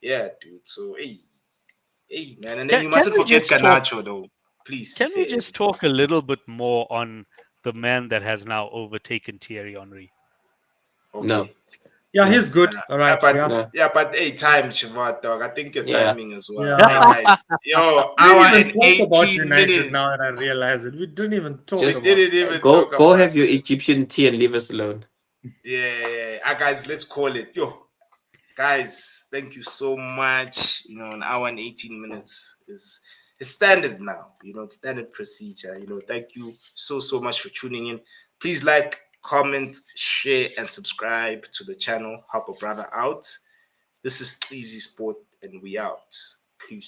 yeah, dude. So hey, man, and then you Can mustn't we forget just talk? Garnacho though. Please, Can we say just talk a little bit more on the man that has now overtaken Thierry Henry? No, okay. Yeah, no, he's good. All right. Yeah. no. Hey, time, Shivat, dog. I think your Yeah. timing as well. Yeah. Hey, guys, yo, We hour didn't and even talk about 18 United minutes. now that I realize it. We didn't even talk We Just about didn't even go talk about have your it. Egyptian tea and leave us alone. Yeah. Guys, let's call it. Yo, guys, thank you so much. You know, an hour and 18 minutes is standard now. You know, it's standard procedure. You know, thank you so much for tuning in. Please like, comment, share, and subscribe to the channel. Help a brother out. This is Easy Sport, and we out. Peace.